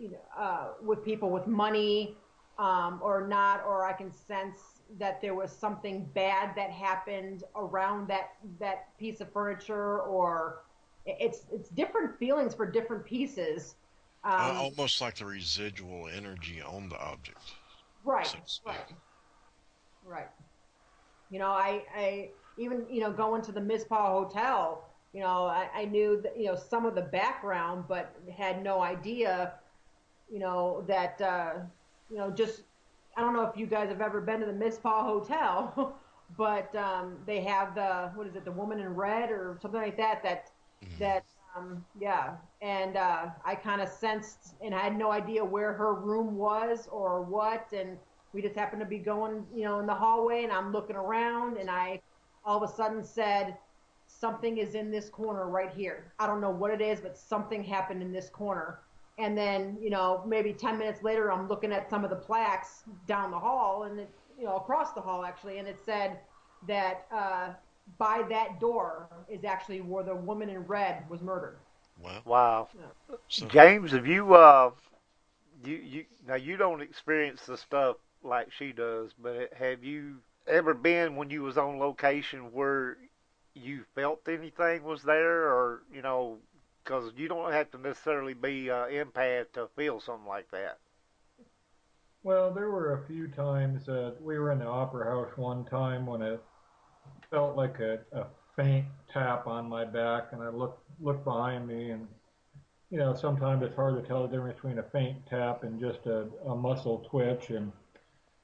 with people with money or not, or I can sense that there was something bad that happened around that piece of furniture, or it's different feelings for different pieces. Um, Almost like the residual energy on the object, right, so to speak. right, right. I even, going to the Mizpah Hotel, I knew that, some of the background, but had no idea, that, just, I don't know if you guys have ever been to the Mizpah Hotel, but they have what is it, the woman in red or something like that, Mhm. that, yeah. And I kind of sensed, and I had no idea where her room was or what. And we just happened to be going, in the hallway, and I'm looking around, and I all of a sudden said, something is in this corner right here. I don't know what it is, but something happened in this corner. And then, maybe 10 minutes later, I'm looking at some of the plaques down the hall, and across the hall actually, and it said that by that door is actually where the woman in red was murdered. Well, Wow. Yeah. so James, have you now you don't experience the stuff like she does, but have you ever been when you was on location where you felt anything was there, or because you don't have to necessarily be empath to feel something like that. Well, there were a few times that we were in the opera house one time when it felt like a faint tap on my back, and I looked behind me, and sometimes it's hard to tell the difference between a faint tap and just a muscle twitch, and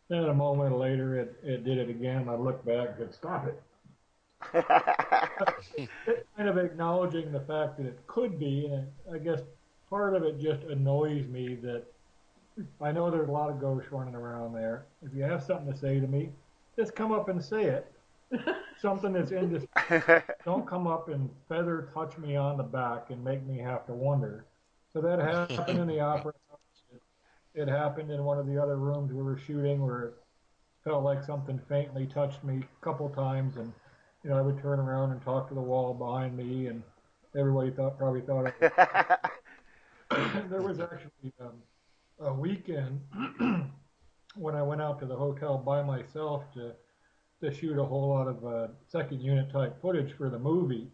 then a moment later it did it again, and I looked back and said, "Stop it." It kind of acknowledging the fact that it could be, and I guess part of it just annoys me that I know there's a lot of ghosts running around there. If you have something to say to me, just come up and say it. Something that's indiscreet. Don't come up and feather touch me on the back and make me have to wonder. So that happened in the opera house. It happened in one of the other rooms we were shooting where it felt like something faintly touched me a couple times, and I would turn around and talk to the wall behind me, and everybody probably thought I was. There was actually a weekend when I went out to the hotel by myself to shoot a whole lot of second unit type footage for the movie,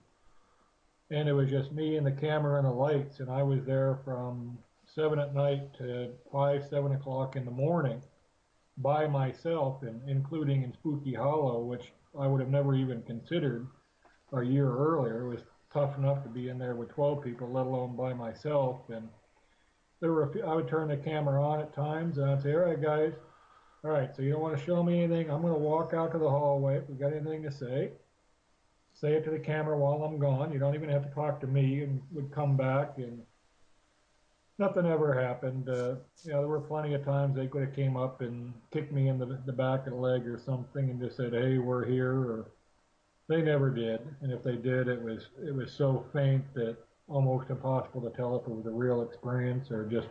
and it was just me and the camera and the lights, and I was there from 7 at night to 5, 7 o'clock in the morning by myself, and including in Spooky Hollow, which I would have never even considered a year earlier. It was tough enough to be in there with 12 people, let alone by myself. And there were I would turn the camera on at times, and I'd say, "All right, guys, all right, so you don't want to show me anything. I'm going to walk out to the hallway. If you got anything to say it to the camera while I'm gone. You don't even have to talk to me." And would come back, and nothing ever happened. There were plenty of times they could have came up and kicked me in the back of the leg or something and just said, "Hey, we're here," or they never did. And if they did, it was so faint that almost impossible to tell if it was a real experience or just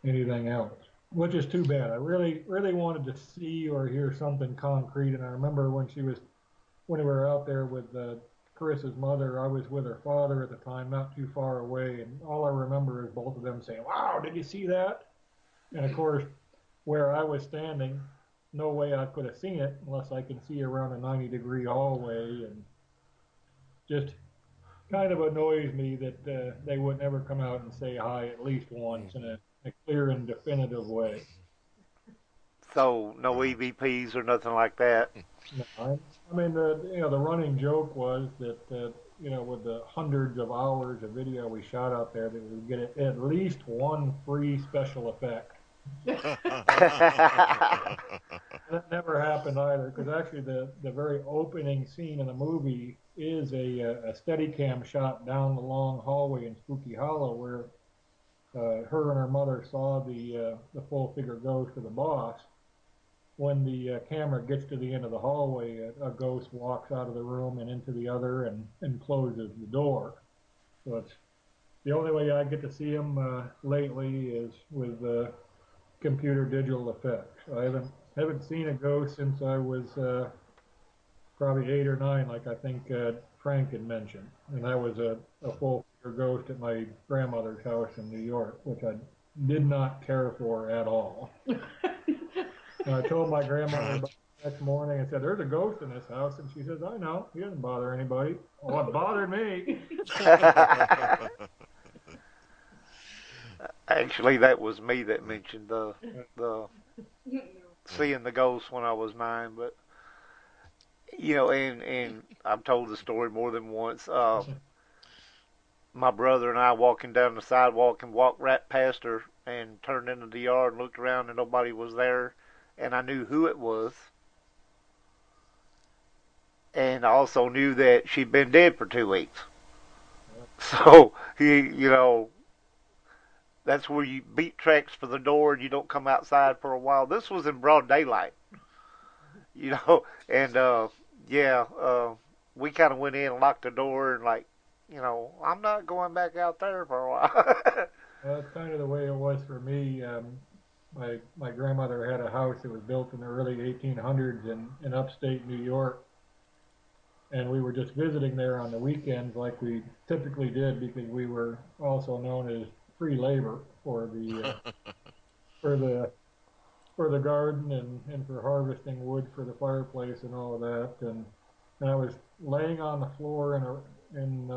anything else, which is too bad. I really, really wanted to see or hear something concrete. And I remember when we were out there with Chris's mother, I was with her father at the time, not too far away, and all I remember is both of them saying, "Wow, did you see that?" And of course, where I was standing, no way I could have seen it unless I can see around a 90-degree hallway, and just kind of annoys me that they would never come out and say hi at least once in a clear and definitive way. So no uh, EVPs or nothing like that. No, I mean the running joke was that with the hundreds of hours of video we shot out there that we get at least one free special effect. That never happened either, because actually the very opening scene in the movie is a Steadicam shot down the long hallway in Spooky Hollow where her and her mother saw the full figure ghost of the boss. When the camera gets to the end of the hallway, a ghost walks out of the room and into the other and closes the door. So it's the only way I get to see them lately is with computer digital effects. I haven't seen a ghost since I was probably 8 or 9, like I think Frank had mentioned, and that was a full figure ghost at my grandmother's house in New York, which I did not care for at all. And I told my grandmother Right. about it the next morning. I said, "There's a ghost in this house," and she says, "I know. He doesn't bother anybody." Well, it bothered me. Actually, that was me that mentioned the seeing the ghost when I was 9. But and I've told the story more than once. My brother and I walking down the sidewalk and walked right past her and turned into the yard and looked around and nobody was there, and I knew who it was, and I also knew that she'd been dead for 2 weeks. So that's where you beat tracks for the door and you don't come outside for a while. This was in broad daylight, and yeah, we kind of went in and locked the door and like, I'm not going back out there for a while. Well, that's kind of the way it was for me. My grandmother had a house that was built in the early 1800s in upstate New York, and we were just visiting there on the weekends, like we typically did, because we were also known as free labor for the for the garden and for harvesting wood for the fireplace and all of that. And I was laying on the floor in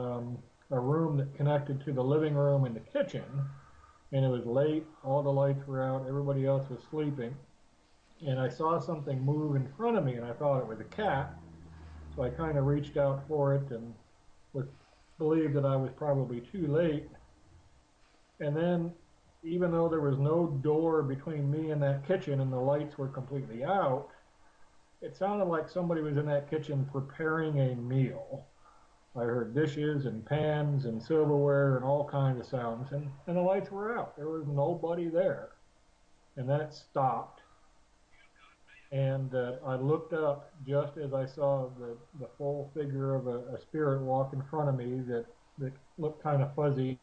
a room that connected to the living room and the kitchen, and it was late. All the lights were out. Everybody else was sleeping, and I saw something move in front of me, and I thought it was a cat. So I kind of reached out for it and was believed that I was probably too late. And then, even though there was no door between me and that kitchen and the lights were completely out, it sounded like somebody was in that kitchen preparing a meal. I heard dishes and pans and silverware and all kinds of sounds, and the lights were out. There was nobody there. And then it stopped, and I looked up just as I saw the full figure of a spirit walk in front of me that looked kind of fuzzy,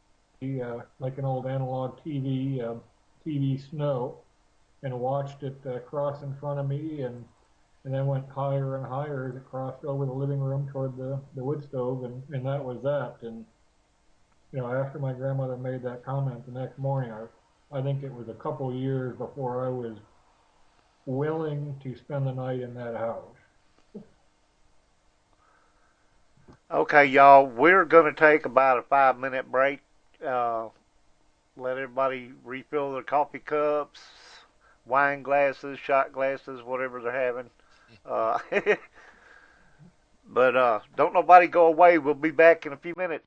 like an old analog TV snow, and watched it cross in front of me and then went higher and higher as it crossed over the living room toward the wood stove, and that was that. And after my grandmother made that comment the next morning, I think it was a couple years before I was willing to spend the night in that house. Okay, y'all, we're going to take about a 5-minute break. Uh, Let everybody refill their coffee cups, wine glasses, shot glasses, whatever they're having. Uh, but don't nobody go away. We'll be back in a few minutes.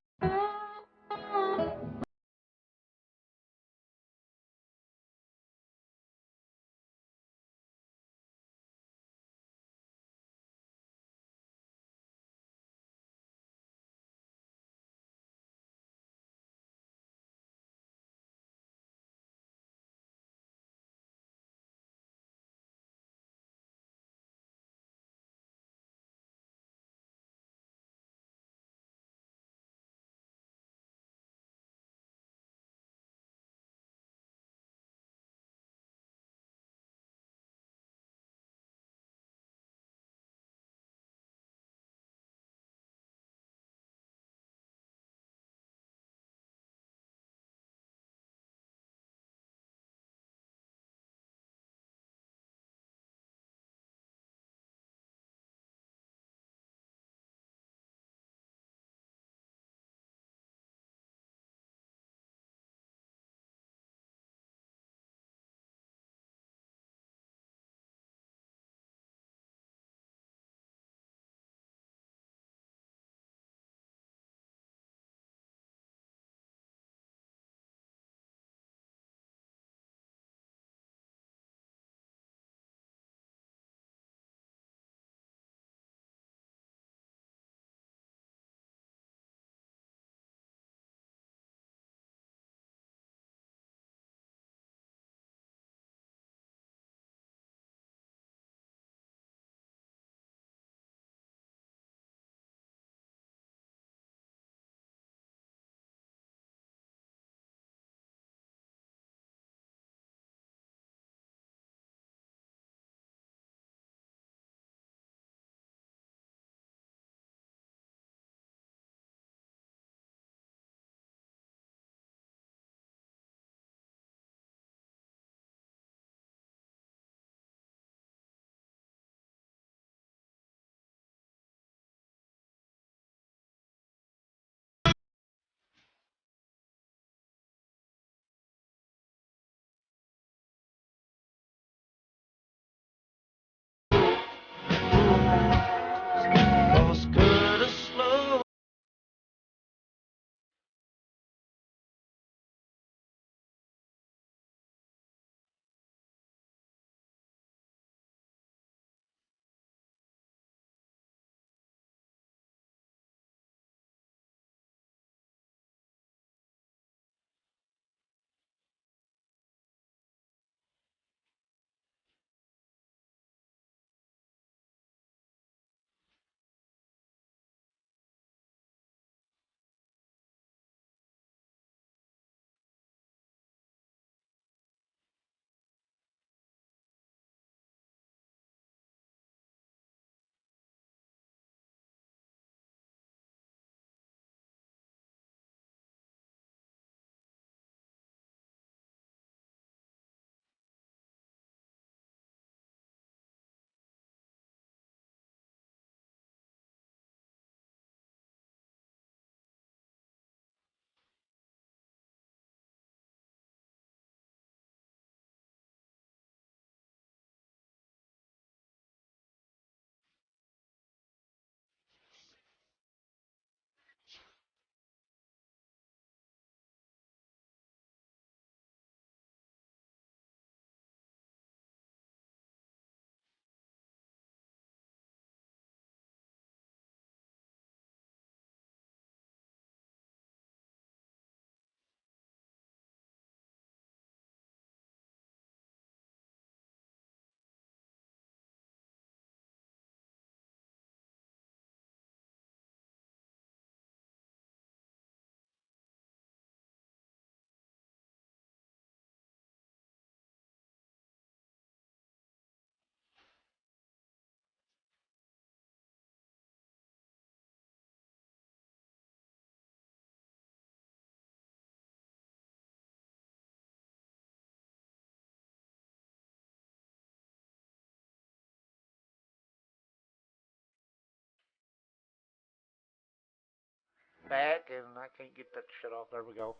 back, and I can't get that shit off. There we go.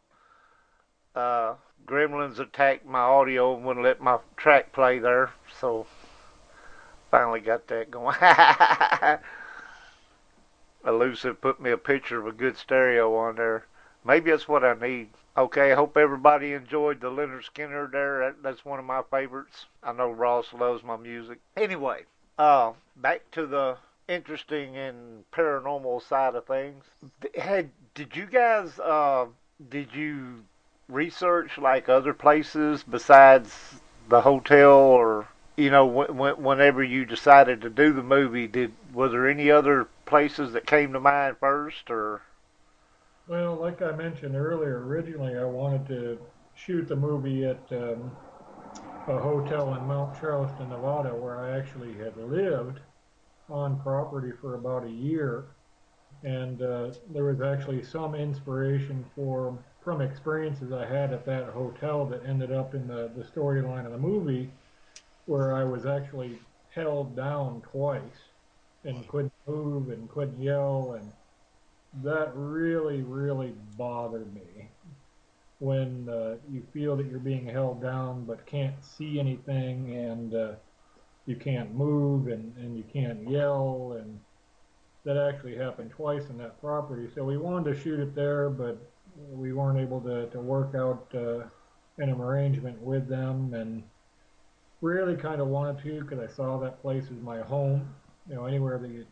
Gremlins attacked my audio and wouldn't let my track play there, so finally got that going. Elusive put me a picture of a good stereo on there. Maybe that's what I need. Okay, I hope everybody enjoyed the Leonard Skinner there. That's one of my favorites. I know Ross loves my music. Anyway, back to the interesting and paranormal side of things. Did you guys did you research like other places besides the hotel, or whenever you decided to do the movie, were there any other places that came to mind first, or? Well, like I mentioned earlier, originally I wanted to shoot the movie at a hotel in Mount Charleston, Nevada, where I actually had lived on property for about a year, and there was actually some inspiration from experiences I had at that hotel that ended up in the storyline of the movie, where I was actually held down twice and couldn't move and couldn't yell, and that really, really bothered me. When you feel that you're being held down but can't see anything, and you can't move and you can't yell, and that actually happened twice in that property. So we wanted to shoot it there, but we weren't able to work out an arrangement with them, and really kind of wanted to, because I saw that place as my home. Anywhere that you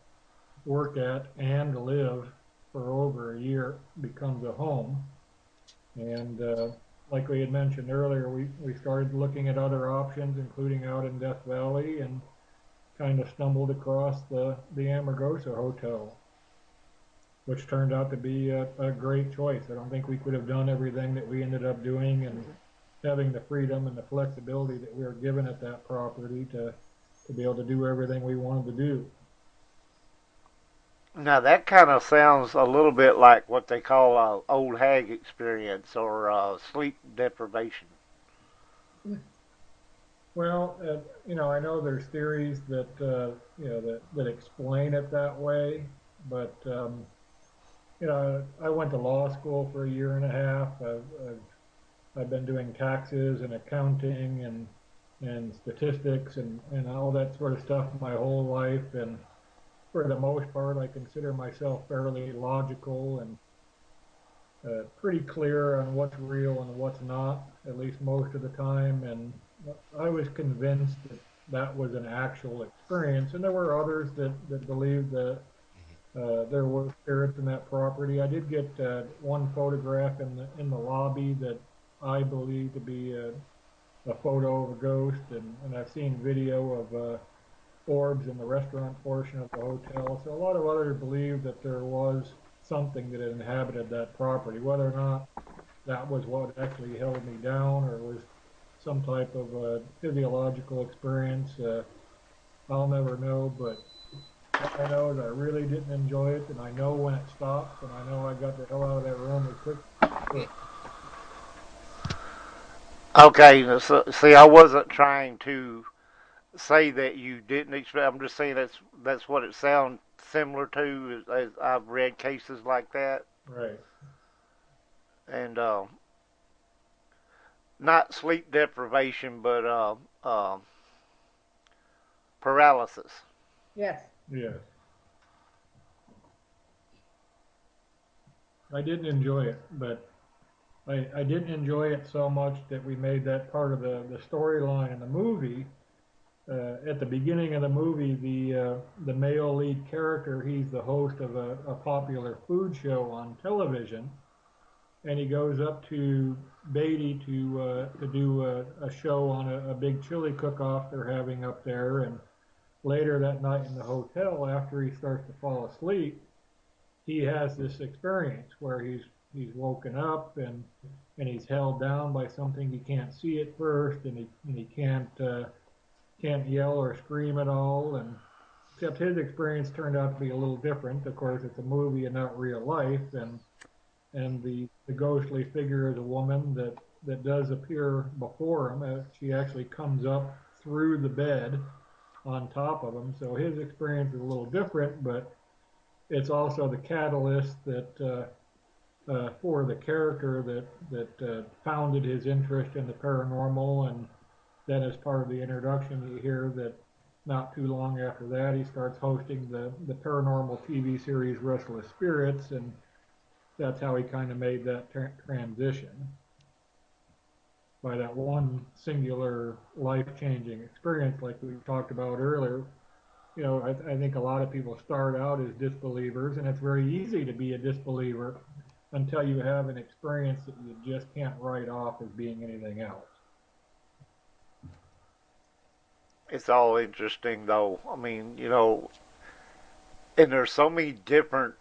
work at and live for over a year becomes a home. And like we had mentioned earlier, we started looking at other options, including out in Death Valley, and kind of stumbled across the Amargosa Hotel, which turned out to be a great choice. I don't think we could have done everything that we ended up doing, and having the freedom and the flexibility that we were given at that property to be able to do everything we wanted to do. Now that kind of sounds a little bit like what they call a old hag experience, or sleep deprivation. Well, I know there's theories that that explain it that way, but I went to law school for a year and a half. I've been doing taxes and accounting and statistics and all that sort of stuff my whole life, and for the most part, I consider myself fairly logical and pretty clear on what's real and what's not, at least most of the time. And I was convinced that was an actual experience, and there were others that believed that there were spirits in that property. I did get one photograph in the lobby that I believe to be a photo of a ghost, and I've seen video of orbs in the restaurant portion of the hotel. So a lot of others believe that there was something that had inhabited that property. Whether or not that was what actually held me down, or was some type of physiological experience, I'll never know. But all I know is I really didn't enjoy it, and I know when it stops, and I know I got the hell out of that room as quick. Okay, so, see, I wasn't trying to say that you didn't expect. I'm just saying that's what it sounds similar to, as I've read cases like that. Right. And not sleep deprivation, but paralysis. Yes. Yes. I didn't enjoy it, but I didn't enjoy it so much that we made that part of the storyline in the movie. At the beginning of the movie, the male lead character, he's the host of a popular food show on television, and he goes up to Beatty to do a show on a big chili cook-off they're having up there. And later that night in the hotel, after he starts to fall asleep, he has this experience where he's woken up, and he's held down by something he can't see at first, and he can't yell or scream at all. And except his experience turned out to be a little different. Of course, it's a movie and not real life, and the ghostly figure is a woman that does appear before him. She actually comes up through the bed on top of him. So his experience is a little different, but it's also the catalyst that for the character that founded his interest in the paranormal, and then as part of the introduction, you hear that not too long after that, he starts hosting the paranormal TV series Restless Spirits, and that's how he kind of made that transition. By that one singular life-changing experience, like we talked about earlier, I think a lot of people start out as disbelievers, and it's very easy to be a disbeliever until you have an experience that you just can't write off as being anything else. It's all interesting, though. I mean, and there's so many different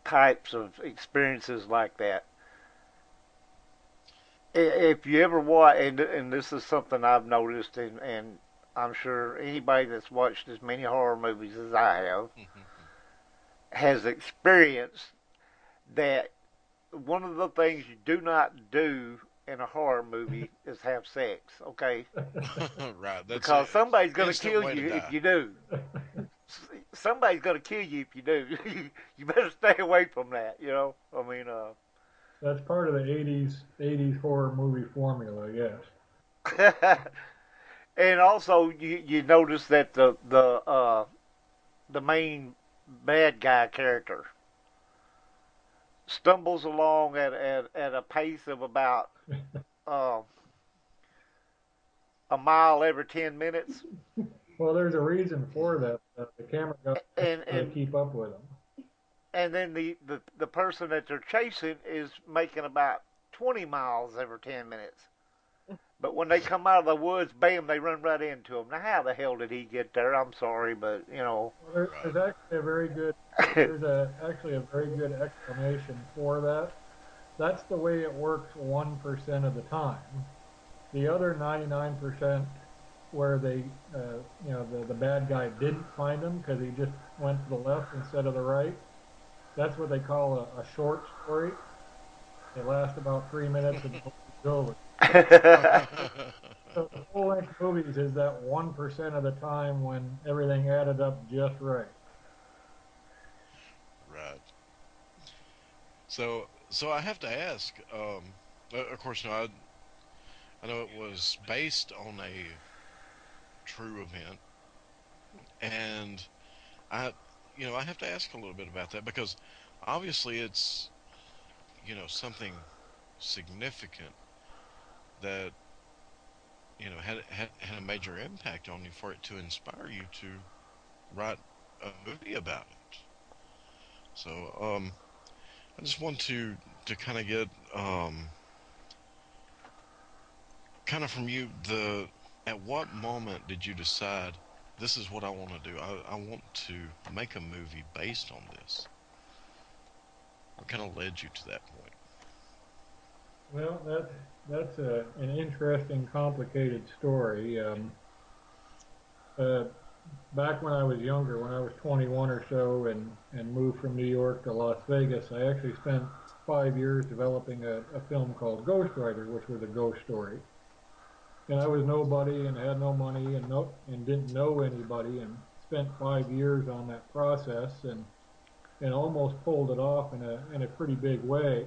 types of experiences like that. If you ever watch, and this is something I've noticed, and I'm sure anybody that's watched as many horror movies as I have has experienced that one of the things you do not do in a horror movie is have sex, okay? Right. That's Because somebody's going to instant kill way to you die. if you do. Somebody's going to kill you if you do. You better stay away from that, I mean, That's part of the '80s horror movie formula, yes. and also you notice that the main bad guy character stumbles along at a pace of about uh, a mile every 10 minutes. Well, there's a reason for that. The camera guys And to keep up with them. and then the person that they're chasing is making about 20 miles every 10 minutes. But when they come out of the woods, bam, they run right into him. Now, how the hell did he get there? I'm sorry, but Well, there's actually a very good actually a very good explanation for that. That's the way it works 1% of the time. The other 99% where they, the bad guy didn't find him because he just went to the left instead of the right. That's what they call a short story. It lasts about 3 minutes and it's over. So the full-length movies is that 1% of the time when everything added up just right. Right. So I have to ask. Of course, I know it was based on a true event, and I, I have to ask a little bit about that because obviously it's, something significant that had a major impact on you for it to inspire you to write a movie about it. So, I just want to kind of get kind of from you at what moment did you decide this is what I want to do? I want to make a movie based on this. What kind of led you to that point? Well, that's an interesting, complicated story. Uh, Back when I was younger, when I was 21 or so, and moved from New York to Las Vegas, I actually spent 5 years developing a film called Ghost Rider, which was a ghost story. And I was nobody and had no money and didn't know anybody, and spent 5 years on that process and almost pulled it off in a pretty big way,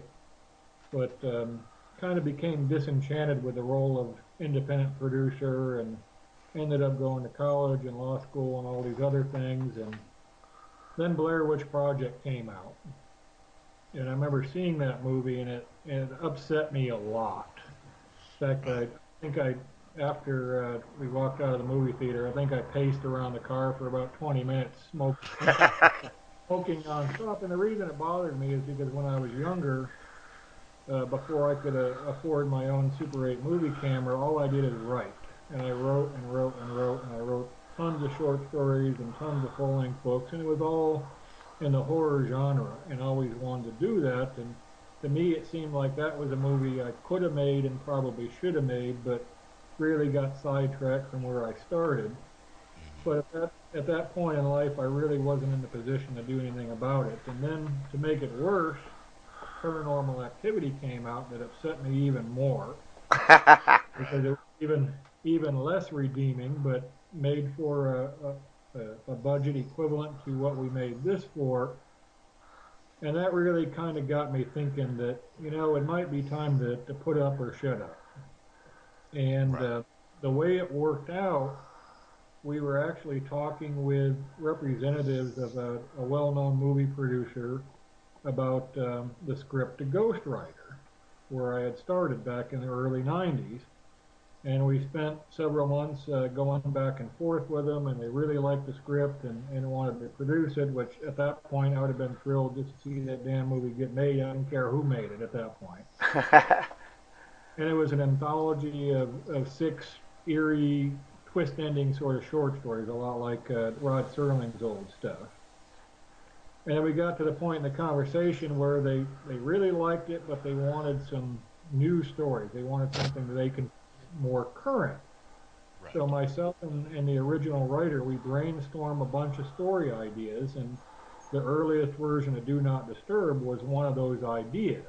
but kind of became disenchanted with the role of independent producer and ended up going to college and law school and all these other things. And then Blair Witch Project came out. And I remember seeing that movie, and it upset me a lot. In fact, I think after we walked out of the movie theater, I think I paced around the car for about 20 minutes smoking nonstop. And the reason it bothered me is because when I was younger, before I could afford my own Super 8 movie camera, all I did is write. And I wrote and wrote and wrote, and I wrote tons of short stories and tons of full-length books, and it was all in the horror genre, and I always wanted to do that. And to me, it seemed like that was a movie I could have made and probably should have made, but really got sidetracked from where I started. But at that point in life, I really wasn't in the position to do anything about it. And then to make it worse, Paranormal Activity came out that upset me even more because it was even less redeeming, but made for a budget equivalent to what we made this for. And that really kind of got me thinking that, it might be time to put up or shut up. And Right. the way it worked out, we were actually talking with representatives of a well-known movie producer about the script to Ghostwriter, where I had started back in the early 90s. And we spent several months going back and forth with them, and they really liked the script and wanted to produce it, which at that point I would have been thrilled just to see that damn movie get made. I didn't care who made it at that point. And it was an anthology of six eerie, twist ending sort of short stories, a lot like Rod Serling's old stuff. And then we got to the point in the conversation where they really liked it, but they wanted some new stories. They wanted something that they could more current. Right. So myself and the original writer, we brainstormed a bunch of story ideas, and the earliest version of Do Not Disturb was one of those ideas.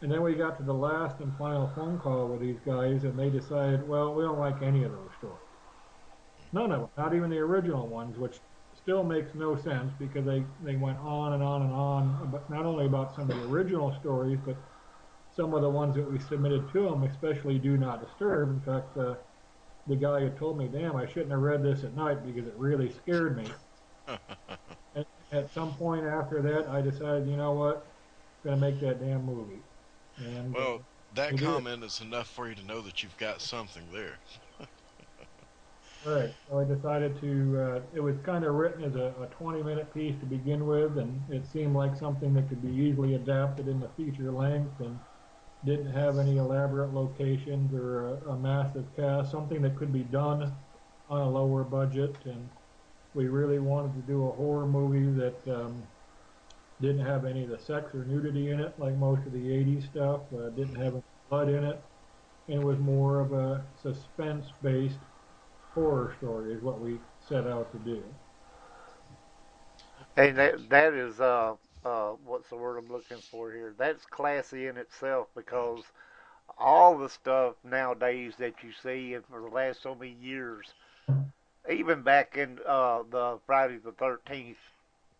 And then we got to the last and final phone call with these guys, and they decided, well, we don't like any of those stories. None of them, not even the original ones, which still makes no sense because they went on and on and on, but not only about some of the original stories, but some of the ones that we submitted to them, especially Do Not Disturb. In fact, the guy who told me, damn, I shouldn't have read this at night because it really scared me. And at some point after that, I decided, you know what, I'm going to make that damn movie. And Well, that we did. comment is enough for you to know that you've got something there. Right. So I decided it was kind of written as a 20-minute piece to begin with, and it seemed like something that could be easily adapted into feature length and didn't have any elaborate locations or a massive cast, something that could be done on a lower budget. And we really wanted to do a horror movie that didn't have any of the sex or nudity in it, like most of the 80s stuff, didn't have any blood in it, and was more of a suspense-based horror story is what we set out to do. And that is what's the word I'm looking for here? That's classy in itself because all the stuff nowadays that you see and for the last so many years, even back in the Friday the 13th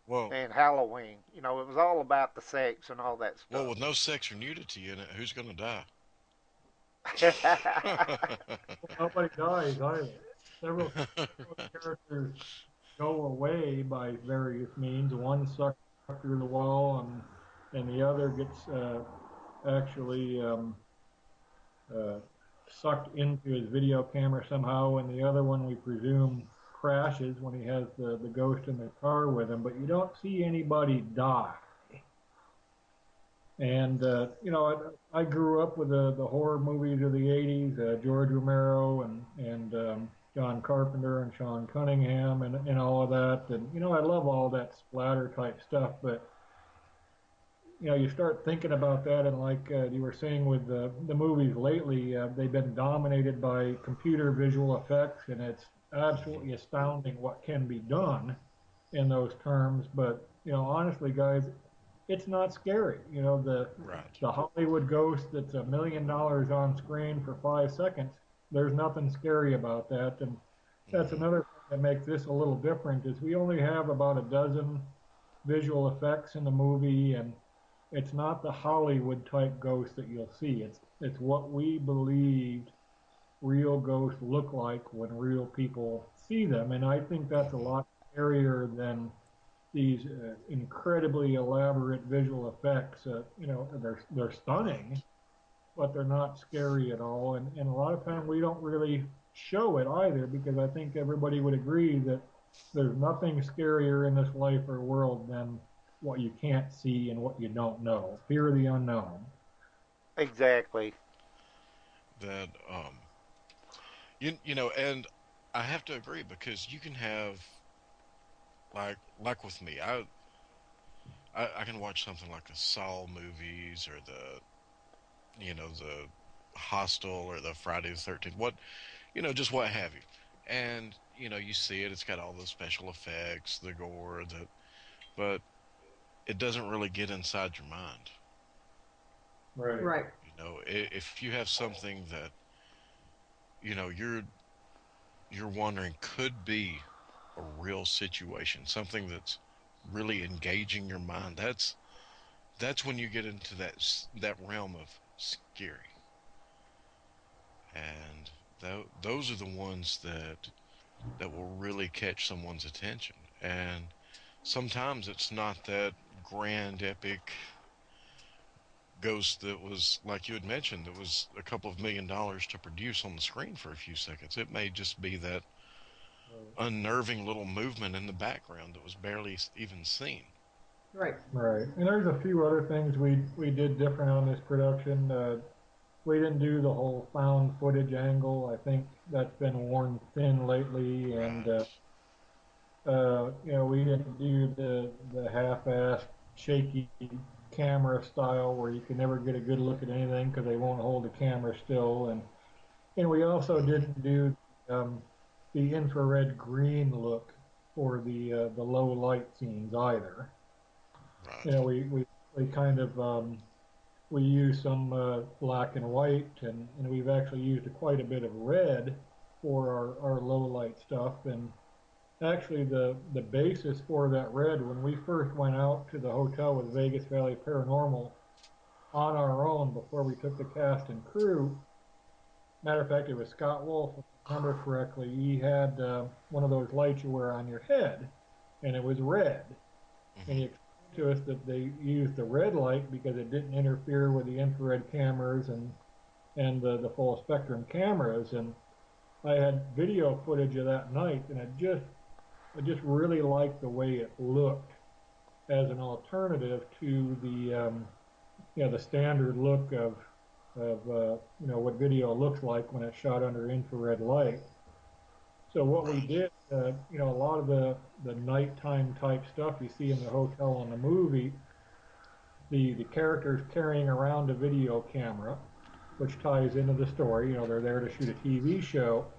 Well, and Halloween, it was all about the sex and all that well, stuff. with no sex or nudity in it, who's gonna die? Nobody dies either. Several characters go away by various means. One sucked through the wall, and the other gets actually uh, sucked into his video camera somehow, and the other one we presume crashes when he has the ghost in the car with him. But you don't see anybody die. And I grew up with the horror movies of the '80s, George Romero and John Carpenter and Sean Cunningham and all of that. And I love all that splatter type stuff. But you start thinking about that, and like you were saying with the movies lately, they've been dominated by computer visual effects, and it's absolutely astounding what can be done in those terms. But honestly, guys, it's not scary. Right. The Hollywood ghost that's $1 million on screen for 5 seconds. There's nothing scary about that, and that's Hmm. another thing that makes this a little different. Is we only have about a dozen visual effects in the movie, and it's not the Hollywood type ghost that you'll see. It's what we believed real ghosts look like when real people see them, and I think that's a Hmm. lot scarier than these incredibly elaborate visual effects. They're stunning, Right. but they're not scary at all. And a lot of time we don't really show it either because I think everybody would agree that there's nothing scarier in this life or world than what you can't see and what you don't know. Fear of the unknown. Exactly. That and I have to agree because you can have like with me, I can watch something like the Saw movies or the Hostel or the Friday the 13th, just what have you. And, you see it, it's got all the special effects, the gore, but it doesn't really get inside your mind. Right. Right. If you have something that, you're wondering could be a real situation, something that's really engaging your mind. That's when you get into that realm of scary, and those are the ones that will really catch someone's attention. And sometimes it's not that grand epic ghost that was, like you had mentioned, that was a couple of $1 million to produce on the screen for a few seconds. It may just be that unnerving little movement in the background that was barely even seen. Right. Right. And there's a few other things we did different on this production. We didn't do the whole found footage angle. I think that's been worn thin lately, and Right. we didn't do the half-assed shaky camera style where you can never get a good look at anything because they won't hold the camera still, and we also didn't do um, the infrared green look for the low light scenes either. Right. You know, we kind of we use some black and white, and we've actually used quite a bit of red for our low light stuff. And actually, the basis for that red, when we first went out to the hotel with Vegas Valley Paranormal on our own before we took the cast and crew, matter of fact, it was Scott Wolf, if I remember correctly. He had one of those lights you wear on your head, and it was red. And he Hmm. explained to us that they used the red light because it didn't interfere with the infrared cameras and the full spectrum cameras. And I had video footage of that night, and I just really liked the way it looked as an alternative to the standard look of what video looks like when it's shot under infrared light. So what we Right. did, a lot of the nighttime type stuff you see in the hotel in the movie, the characters carrying around a video camera, which ties into the story. They're there to shoot a TV show,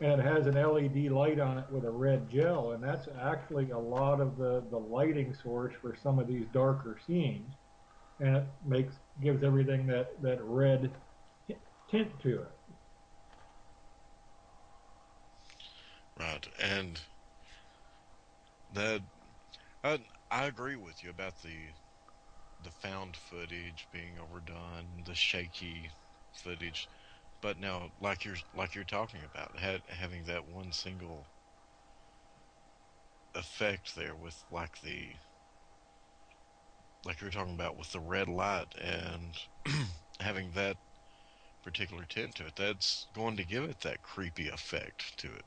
and it has an LED light on it with a red gel, and that's actually a lot of the lighting source for some of these darker scenes, and it gives everything that red tint to it. Right. And that I, I agree with you about the found footage being overdone, the shaky footage. But now, like you're talking about, having that one single effect there with like you were talking about with the red light and having that particular tint to it, that's going to give it that creepy effect to it.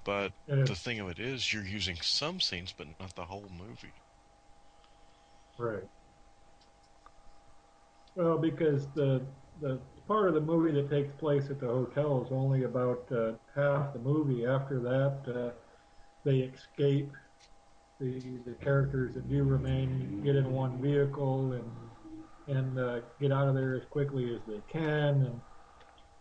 But And the it's thing of it is, you're using some scenes, but not the whole movie. right. Well, because the part of the movie that takes place at the hotel is only about half the movie. After that, they escape. The characters that do remain get in one vehicle and get out of there as quickly as they can. And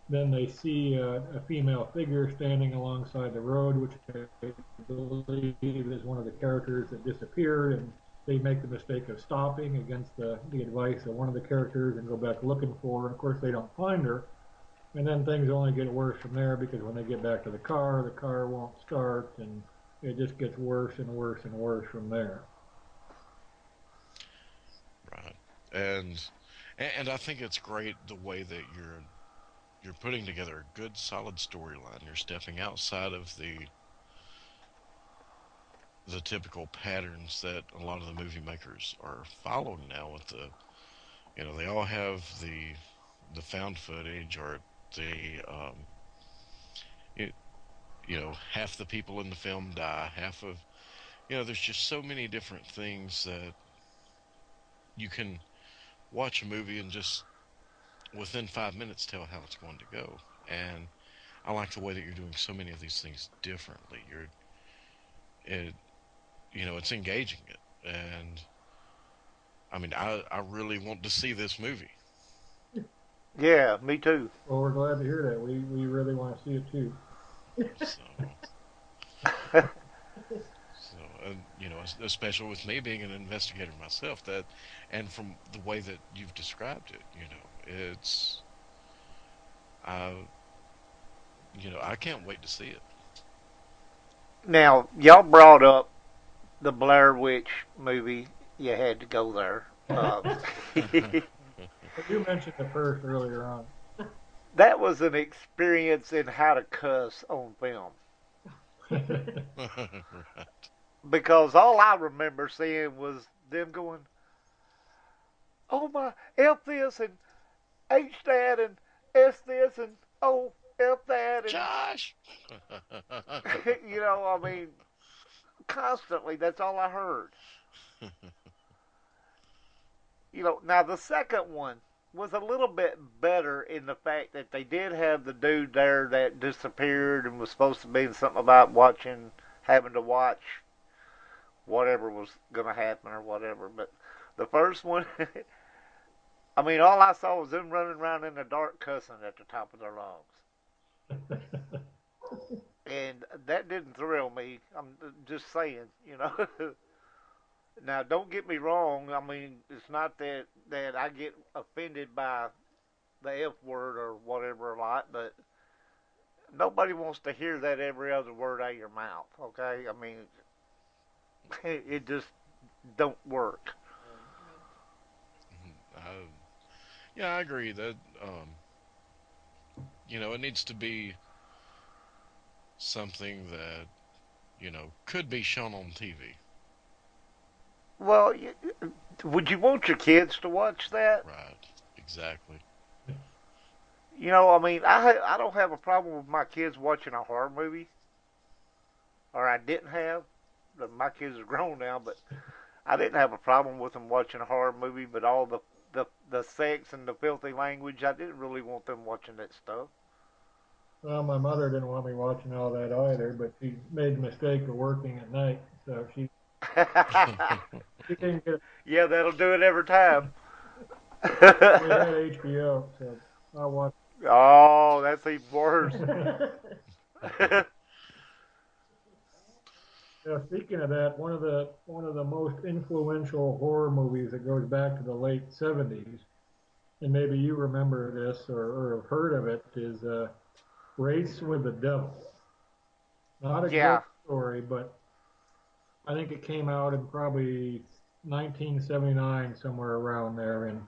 then they see a female figure standing alongside the road, which I believe is one of the characters that disappeared. And they make the mistake of stopping against the advice of one of the characters and go back looking for her. And of course, they don't find her. And then things only get worse from there because when they get back to the car won't start, and it just gets worse and worse and worse from there. Right. And and I think it's great the way that you're putting together a good solid storyline. You're stepping outside of the typical patterns that a lot of the movie makers are following now with they all have the found footage or the you, half the people in the film die, half of there's just so many different things that you can watch a movie and just within 5 minutes tell how it's going to go. And I like the way that you're doing so many of these things differently. It, it's engaging it, and I mean, I really want to see this movie. Yeah, me too. Well, we're glad to hear that. We really want to see it too. So, so especially with me being an investigator myself, and from the way that you've described it, it's I, I can't wait to see it. Now, y'all brought up the Blair Witch movie, you had to go there. But you mentioned the first earlier on. That was an experience in how to cuss on film. Right. Because all I remember seeing was them going, oh my, F this and H that and S this and oh, F that. And, Josh! I mean, constantly, that's all I heard. Now the second one was a little bit better in the fact that they did have the dude there that disappeared and was supposed to be something about having to watch whatever was going to happen or whatever. But the first one, I mean, all I saw was them running around in the dark cussing at the top of their lungs. And that didn't thrill me. I'm just saying. Now, don't get me wrong. I mean, it's not that I get offended by the F word or whatever a lot, but nobody wants to hear that every other word out of your mouth, okay? I mean, it just don't work. Yeah, I agree that it needs to be something that could be shown on TV. Well, would you want your kids to watch that? Right. Exactly. I mean, I don't have a problem with my kids watching a horror movie, or I didn't have. My kids are grown now, but I didn't have a problem with them watching a horror movie. But all the sex and the filthy language, I didn't really want them watching that stuff. Well, my mother didn't want me watching all that either, but she made the mistake of working at night, so she didn't get. Yeah, that'll do it every time. We had HBO, so I watched. Oh, that's even worse. Yeah, speaking of that, one of the most influential horror movies that goes back to the late '70s, and maybe you remember this or have heard of it, is Race with the Devil. Not a great story, but I think it came out in probably 1979, somewhere around there, and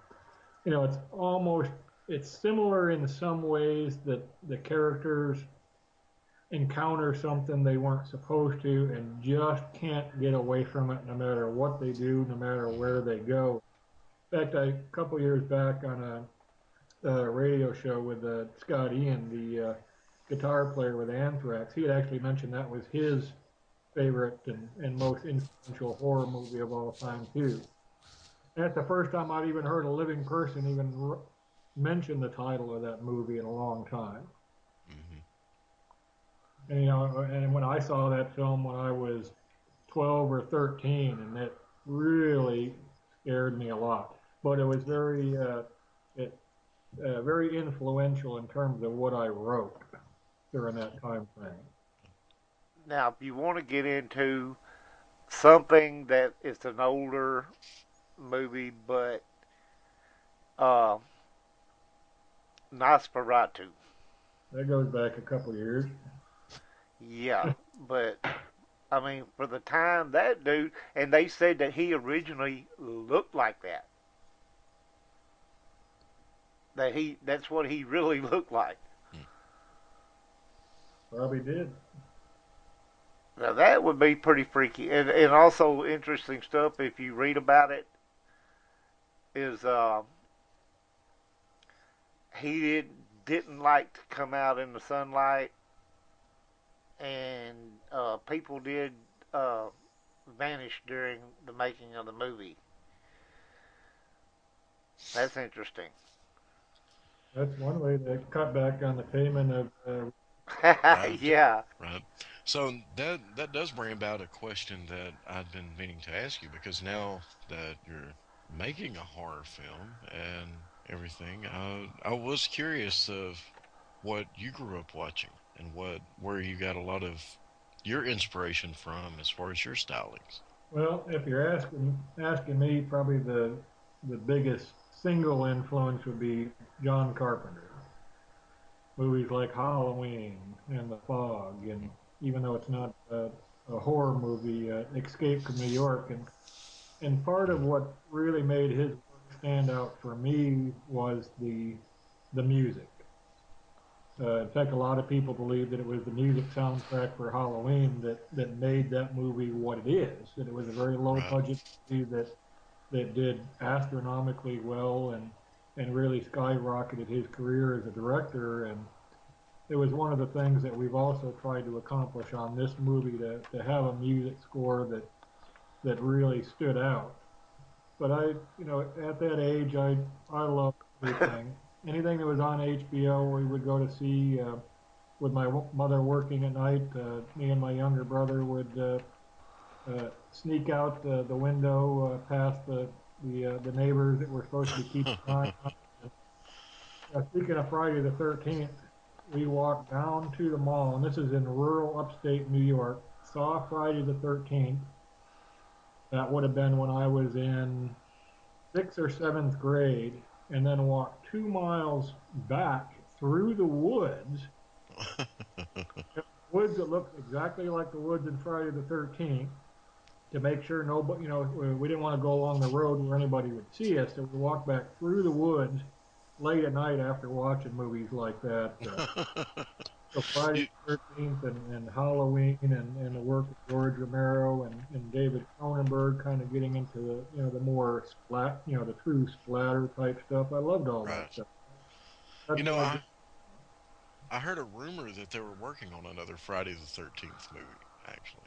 it's similar in some ways that the characters encounter something they weren't supposed to and just can't get away from it no matter what they do, no matter where they go. In fact, a couple years back on a radio show with Scott Ian, the guitar player with Anthrax, he had actually mentioned that was his favorite and most influential horror movie of all time, too. And that's the first time I've even heard a living person even mention the title of that movie in a long time. And, and when I saw that film when I was 12 or 13, and that really scared me a lot. But it was very influential in terms of what I wrote during that time frame. Now, if you want to get into something that is an older movie, but Nosferatu. That goes back a couple years. Yeah, but I mean, for the time, that dude, and they said that he originally looked like that. That's what he really looked like. Probably did. Now that would be pretty freaky, and also interesting stuff if you read about it. Is he didn't like to come out in the sunlight, and people did vanish during the making of the movie. That's interesting. That's one way to cut back on the payment of. Right. Yeah. Right. So that does bring about a question that I've been meaning to ask you, because now that you're making a horror film and everything, I was curious of what you grew up watching and where you got a lot of your inspiration from as far as your stylings. Well, if you're asking me, probably the biggest single influence would be John Carpenter. Movies like Halloween and The Fog, and even though it's not a horror movie, Escape from New York, and part of what really made his work stand out for me was the music. In fact, a lot of people believe that it was the music soundtrack for Halloween that made that movie what it is. That it was a very low Right. budget movie that did astronomically well and really skyrocketed his career as a director. And it was one of the things that we've also tried to accomplish on this movie to have a music score that really stood out. But at that age, I loved everything. Anything that was on HBO, we would go to see. With my mother working at night, me and my younger brother would sneak out the window past the neighbors that were supposed to be keeping an eye on us. Speaking of Friday the 13th, we walked down to the mall, and this is in rural upstate New York. Saw Friday the 13th. That would have been when I was in sixth or seventh grade, and then walked 2 miles back through the woods. Woods that looked exactly like the woods in Friday the 13th, to make sure nobody, we didn't want to go along the road where anybody would see us, so we walked back through the woods late at night after watching movies like that. So Friday the 13th and Halloween and the work of George Romero and David Cronenberg, kind of getting into the more the true splatter type stuff. I loved all that Right. stuff. That's You know, why I heard a rumor that they were working on another Friday the 13th movie, actually.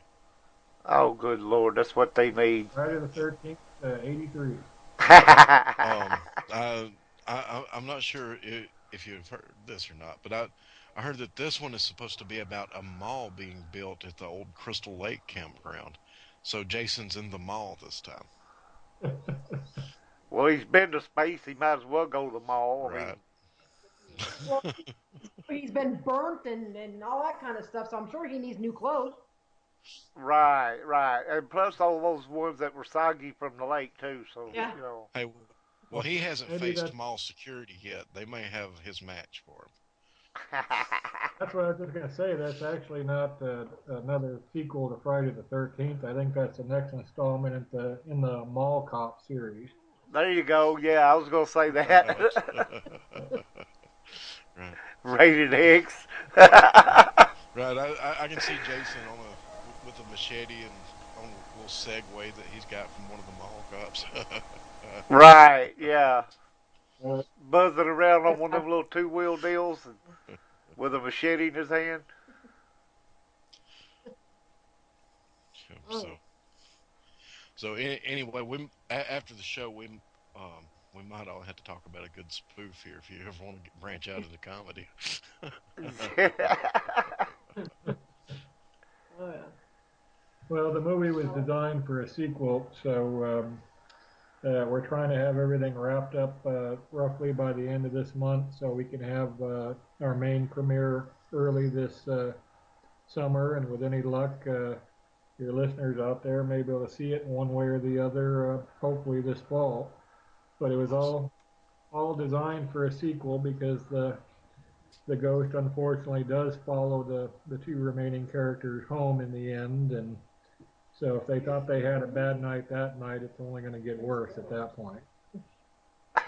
Oh, good Lord, that's what they need. Friday the 13th, 83. I'm not sure if you've heard this or not, but I heard that this one is supposed to be about a mall being built at the old Crystal Lake campground. So Jason's in the mall this time. Well, he's been to space. He might as well go to the mall. I mean, Right. Well, he's been burnt and all that kind of stuff, so I'm sure he needs new clothes. right, right, and plus all those ones that were soggy from the lake too. So Yeah. Hey, well, he hasn't Maybe faced mall security yet. They may have his match for him. That's what I was just going to say. That's actually not another sequel to Friday the 13th. I think that's the next installment in the Mall Cop series. There you go. Yeah, I was gonna say that. Right. Rated X. Right. I can see Jason with a machete and on a little Segway that he's got from one of the mall cops. Right. Yeah. Uh, Buzzing around on one of them little two-wheel deals with a machete in his hand. so anyway, after the show we might all have to talk about a good spoof here if you ever want to branch out into comedy. Oh yeah. well, the movie was designed for a sequel, so we're trying to have everything wrapped up roughly by the end of this month, so we can have our main premiere early this summer. And with any luck, your listeners out there may be able to see it in one way or the other, hopefully this fall. But it was all designed for a sequel because the ghost unfortunately does follow the two remaining characters home in the end, and so if they thought they had a bad night that night, it's only going to get worse at that point.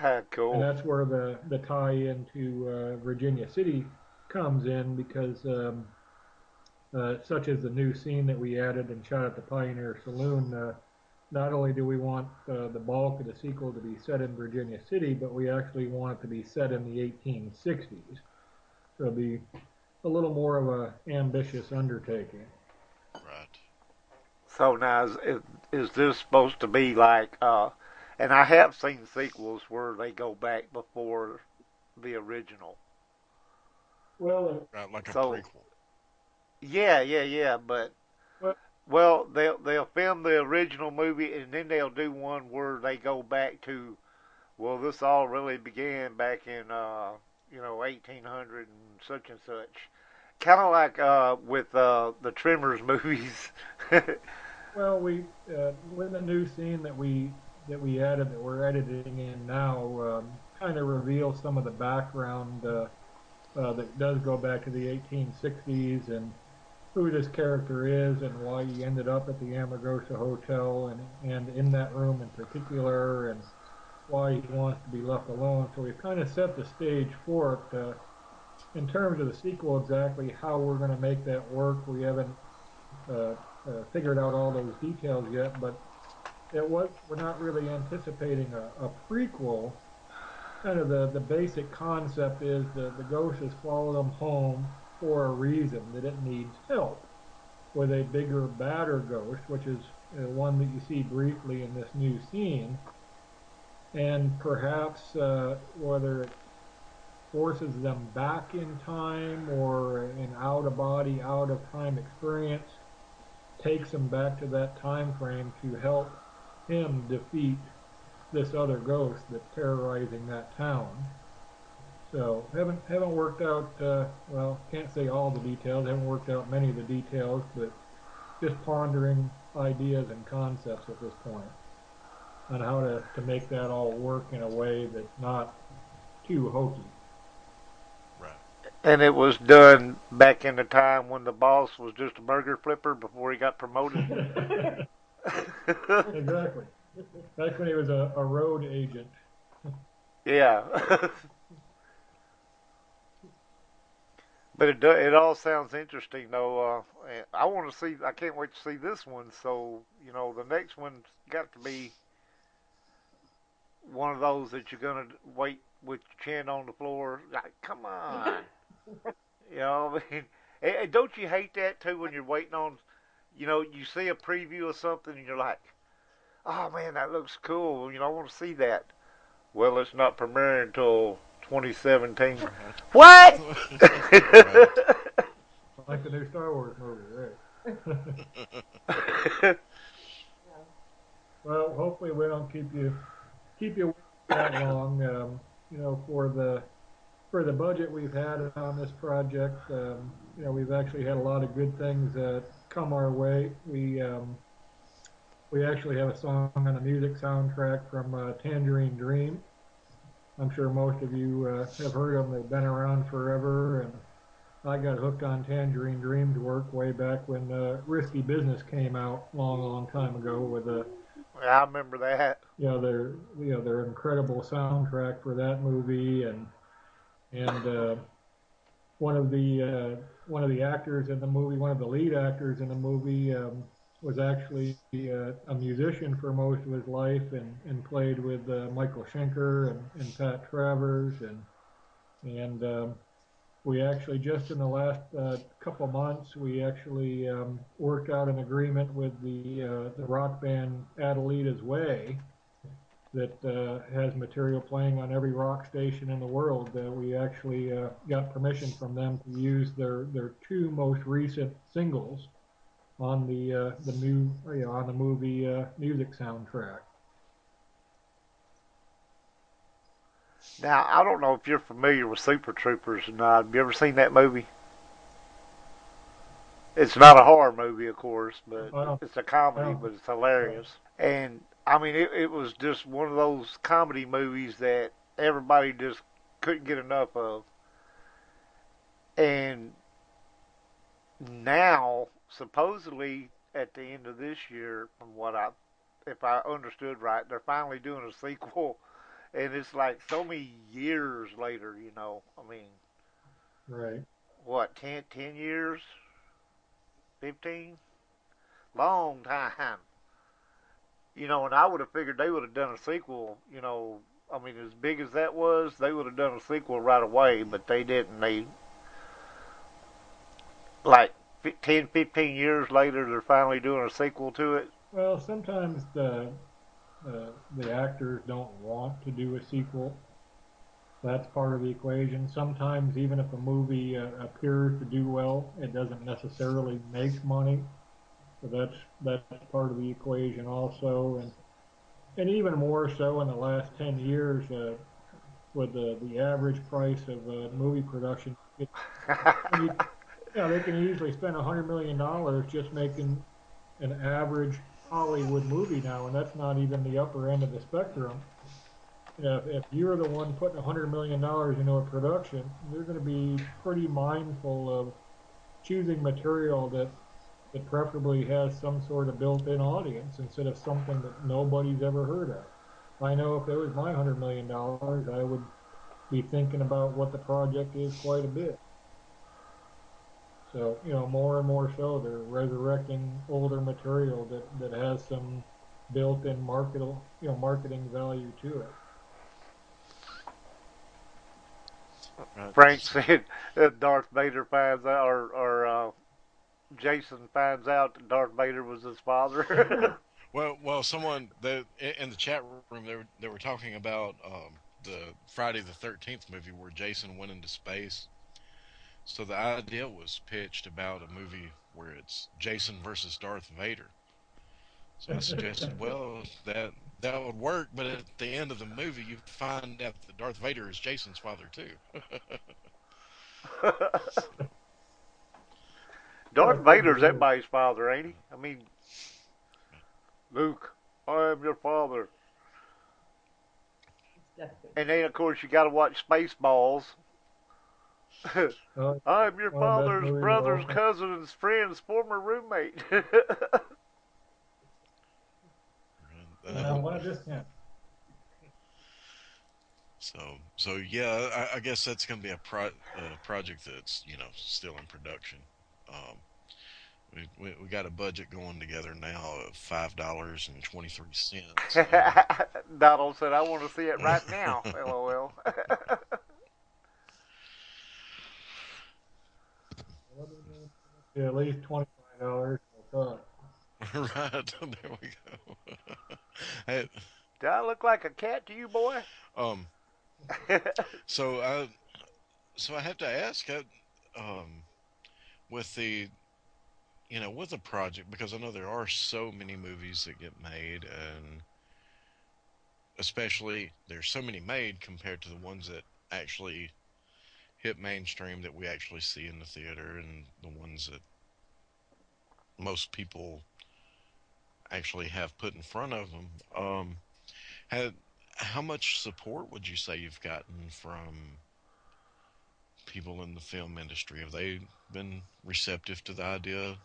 And Cool. that's where the tie into Virginia City comes in, because such as the new scene that we added and shot at the Pioneer Saloon, not only do we want the bulk of the sequel to be set in Virginia City, but we actually want it to be set in the 1860s. So it'll be a little more of a ambitious undertaking. Right. So now, is this supposed to be like? And I have seen sequels where they go back before the original. Well, Right, like a So- prequel. Yeah. But What? well, they'll film the original movie and then they'll do one where they go back to. Well, this all really began back in 1800 and such. Kind of like with the Tremors movies. well, we with the new scene that we added, that we're editing in now, kind of reveals some of the background that does go back to the 1860s, and who this character is and why he ended up at the Amargosa Hotel and in that room in particular, and why he wants to be left alone. So we've kind of set the stage for it. In terms of the sequel, exactly how we're going to make that work, we haven't figured out all those details yet, but we're not really anticipating a prequel. Kind of the basic concept is the ghost has followed them home for a reason, that it needs help with a bigger, badder ghost, which is one that you see briefly in this new scene. And perhaps whether it forces them back in time or an out-of-body, out-of-time experience, takes them back to that time frame to help him defeat this other ghost that's terrorizing that town. So haven't worked out, well, can't say all the details, haven't worked out many of the details, but just pondering ideas and concepts at this point on how to make that all work in a way that's not too hokey. Right. And it was done back in the time when the boss was just a burger flipper before he got promoted. Exactly. Back when he was a road agent. Yeah. But it all sounds interesting, though. I want to see. I can't wait to see this one. So the next one's got to be one of those that you're gonna wait with your chin on the floor. Like, come on, I mean, don't you hate that too when you're waiting on, you see a preview of something and you're like, oh man, that looks cool. I want to see that. Well, it's not premiering until 2017. What? Like the new Star Wars movie, right? Well, hopefully we don't keep you waiting that long. For the budget we've had on this project, we've actually had a lot of good things come our way. We actually have a song on the music soundtrack from Tangerine Dream. I'm sure most of you have heard them. They've been around forever, and I got hooked on Tangerine Dream's work way back when Risky Business came out long time ago with I remember that. Their incredible soundtrack for that movie, and one of the actors in the movie, one of the lead actors in the movie, was actually a musician for most of his life and played with Michael Schenker and Pat Travers, and we actually just in the last couple months we actually worked out an agreement with the rock band Adelita's Way that has material playing on every rock station in the world. We actually got permission from them to use their two most recent singles on the movie music soundtrack. Now, I don't know if you're familiar with Super Troopers or not. Have you ever seen that movie? It's not a horror movie, of course, but it's a comedy, but it's hilarious. And I mean, it was just one of those comedy movies that everybody just couldn't get enough of. And now, supposedly, at the end of this year, if I understood right, they're finally doing a sequel, and it's like so many years later. I mean, right? What, 10 years, 15, long time. And I would have figured they would have done a sequel. I mean, as big as that was, they would have done a sequel right away, but they didn't. They like 10, 15 years later, they're finally doing a sequel to it. Well, sometimes the actors don't want to do a sequel. That's part of the equation. Sometimes, even if a movie appears to do well, it doesn't necessarily make money. So that's part of the equation also, and even more so in the last 10 years, with the average price of movie production. They can easily spend $100 million just making an average Hollywood movie now, and that's not even the upper end of the spectrum. If you're the one putting $100 million into a production, you're going to be pretty mindful choosing material that preferably has some sort of built-in audience instead of something that nobody's ever heard of. I know if it was my $100 million, I would be thinking about what the project is quite a bit. So, more and more so, they're resurrecting older material that has some built-in marketing value to it. Right. Frank said Darth Vader finds out, or Jason finds out that Darth Vader was his father. Well, someone in the chat room they were talking about the Friday the 13th movie where Jason went into space. So the idea was pitched about a movie where it's Jason versus Darth Vader. So I suggested, well, that would work, but at the end of the movie, you find out that Darth Vader is Jason's father too. Darth Vader's everybody's father, ain't he? I mean, Luke, I am your father. And then, of course, you got to watch Spaceballs. I'm your father's brother's cousin's friend's former roommate. So yeah, I guess that's going to be a project that's still in production. Um, we got a budget going together now of $5.23. Donald said, "I want to see it right now." LOL. Yeah, at least $25. Right there we go. Hey, Do I look like a cat to you, boy? um, so I have to ask, um, with the with the project, because I know there are so many movies that get made, and especially there's so many made compared to the ones that actually hit mainstream that we actually see in the theater, and the ones that most people actually have put in front of them. Had How much support would you say you've gotten from people in the film industry? Have they been receptive to the idea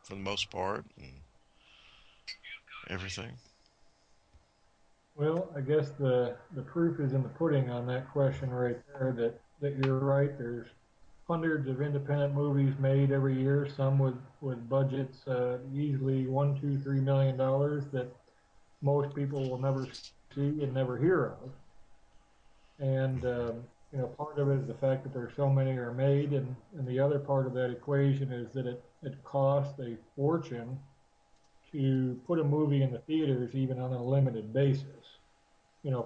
for the most part and everything? Well, I guess the proof is in the pudding on that question right there. That you're right. There's hundreds of independent movies made every year. Some with budgets easily $1, $2, $3 million that most people will never see and never hear of. And part of it is the fact that there's so many are made, and the other part of that equation is that it costs a fortune to put a movie in the theaters even on a limited basis.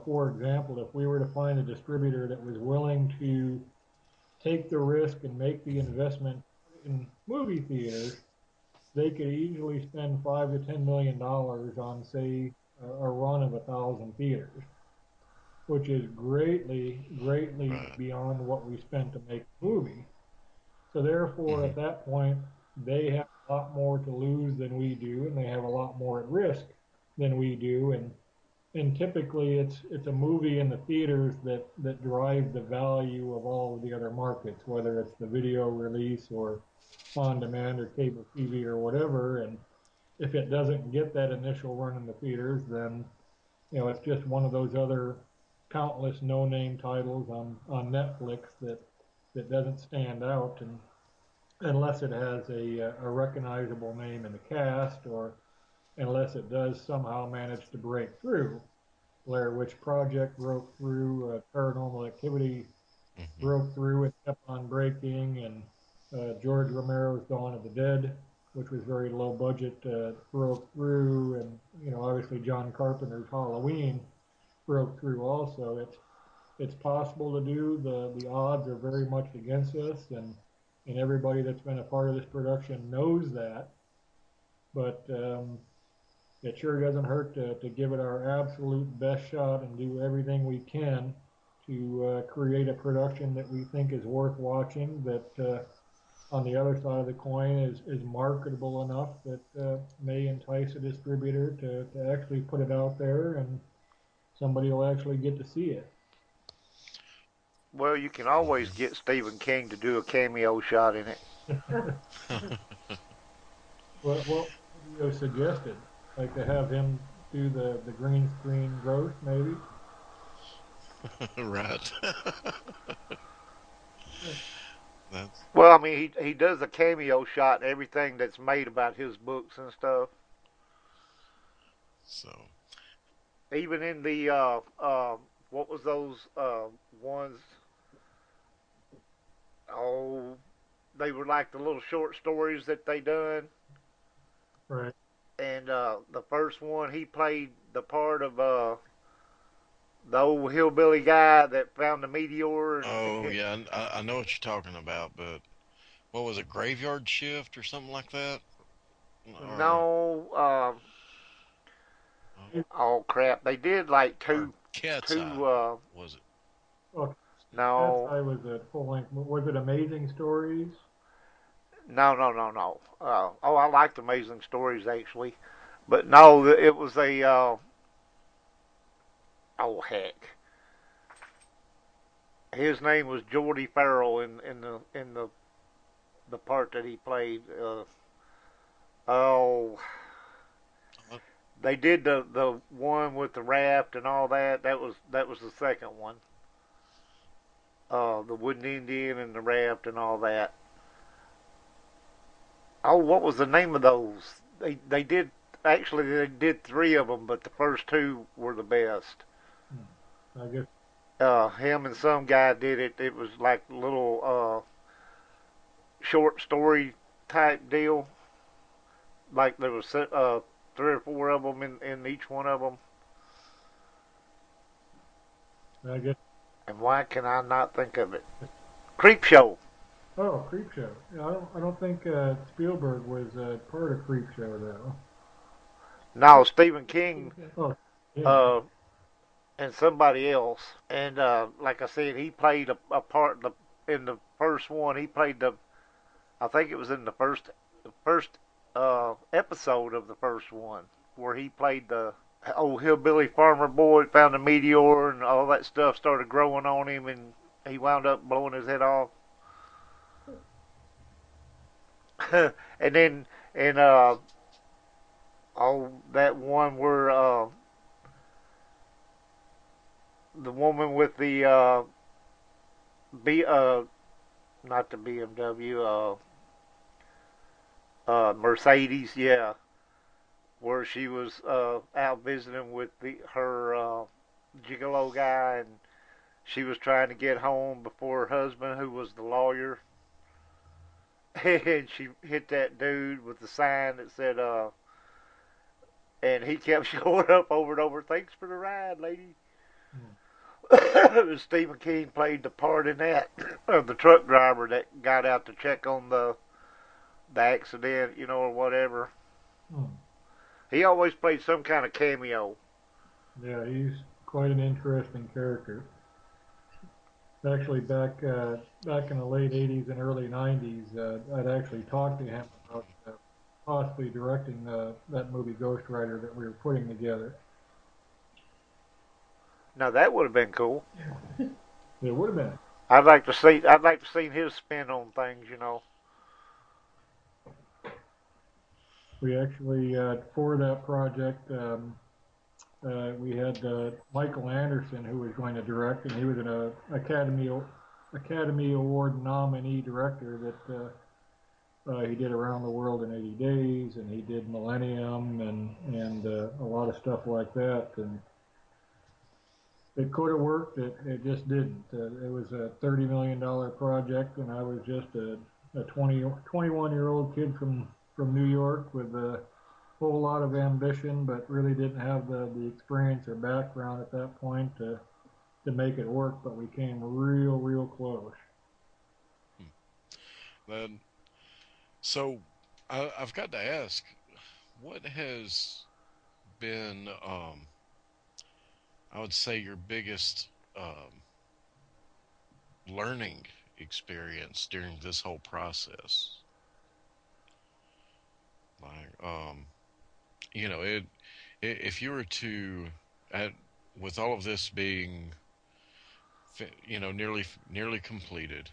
For example, if we were to find a distributor that was willing to take the risk and make the investment in movie theaters, they could easily spend $5 to $10 million on, say, a run of 1,000 theaters, which is greatly, greatly Right. beyond what we spent to make a movie. So therefore, Mm-hmm. at that point, they have a lot more to lose than we do, and they have a lot more at risk than we do. And typically, it's a movie in the theaters that drive the value of all of the other markets, whether it's the video release or on demand or cable TV or whatever. And if it doesn't get that initial run in the theaters, then it's just one of those other countless no-name titles on Netflix that doesn't stand out, and unless it has a recognizable name in the cast, or unless it does somehow manage to break through. Blair Witch Project broke through, Paranormal Activity Mm-hmm. broke through, it kept on breaking, and George Romero's Dawn of the Dead, which was very low budget, broke through, and obviously John Carpenter's Halloween broke through also. It's possible to do. The odds are very much against us, and everybody that's been a part of this production knows that. But it sure doesn't hurt to give it our absolute best shot and do everything we can to create a production that we think is worth watching, that on the other side of the coin is marketable enough that may entice a distributor to actually put it out there, and somebody will actually get to see it. Well, you can always get Stephen King to do a cameo shot in it. What video suggested? Like to have him do the green screen roast, maybe? Right. That's Well, I mean, he does a cameo shot and everything that's made about his books and stuff. so. Even in the what was those ones? Oh, they were like the little short stories that they done. Right. And the first one, he played the part of the old hillbilly guy that found the meteor. And Oh yeah, I know what you're talking about, but what was it, Graveyard Shift or something like that? Or no, uh, oh crap, they did like or Cat's Eye, two. was it? Well, Cat's No, Eye was a full length. Was it Amazing Stories? no. Oh, I liked Amazing Stories actually, but no, it was a. Oh heck, his name was Jordy Farrell in the part that he played. Oh, Uh, they did the one with the raft and all that. That was the second one. The wooden Indian and the raft and all that. Oh, what was the name of those? They did actually they did three of them, but the first two were the best. I guess. Him and some guy did it. It was like a little short story type deal. Like there was three or four of them in each one of them. I guess. And why can I not think of it? Creep Show. Oh, Creep Show. Yeah, I don't think Spielberg was part of Creep Show though. No, Stephen King Oh, yeah. uh, and somebody else. And like I said, he played a part in the first one. He played the. I think it was in the first episode of the first one where he played the old hillbilly farmer boy, found a meteor, and all that stuff started growing on him, and he wound up blowing his head off. And then and oh, that one where the woman with the B not the BMW Mercedes, yeah, where she was out visiting with her gigolo guy, and she was trying to get home before her husband, who was the lawyer, and she hit that dude with the sign that said and he kept showing up over and over. Thanks for the ride, lady. Stephen King played the part in that of the truck driver that got out to check on the accident, or whatever. Hmm. He always played some kind of cameo. Yeah, he's quite an interesting character. Actually, back in the late '80s and early '90s, I'd actually talked to him about possibly directing that movie Ghost Rider that we were putting together. Now that would have been cool. It would have been. I'd like to see his spin on things. We actually for that project we had Michael Anderson who was going to direct, and he was an Academy Award nominee director that he did Around the World in 80 Days, and he did Millennium, and a lot of stuff like that. And it could have worked. It just didn't. It was a $30 million project, and I was just a 21-year-old kid from New York with a whole lot of ambition, but really didn't have the experience or background at that point to make it work. But we came real close. Then, so I've got to ask, what has been, I would say, your biggest learning experience during this whole process? Like, it, if you were to, at, with all of this being, nearly completed,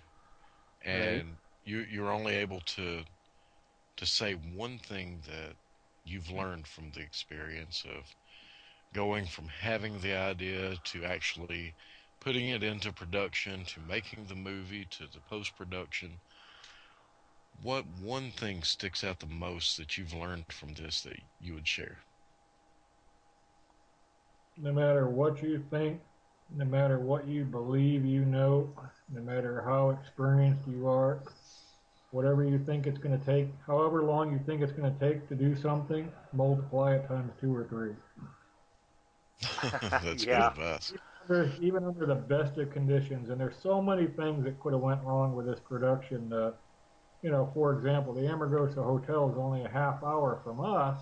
Right. and you're only able to say one thing that you've learned from the experience of going from having the idea to actually putting it into production to making the movie to the post production. What one thing sticks out the most that you've learned from this that you would share? No matter what you think, no matter what you believe you know, no matter how experienced you are, whatever you think it's going to take, however long you think it's going to take to do something, multiply it times two or three. That's good Yeah. advice. Even under the best of conditions, and there's so many things that could have went wrong with this production. For example, the Amargosa Hotel is only a half hour from us,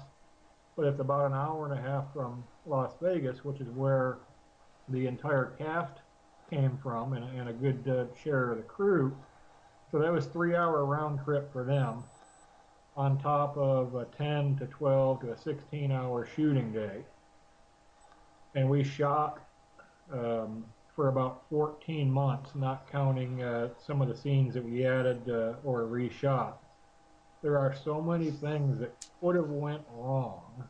but it's about an hour and a half from Las Vegas, which is where the entire cast came from, and a good share of the crew. So that was 3 hour round trip for them, on top of a 10 to 12 to a 16-hour shooting day. And we shot for about 14 months, not counting some of the scenes that we added or reshot. There are so many things that could have went wrong.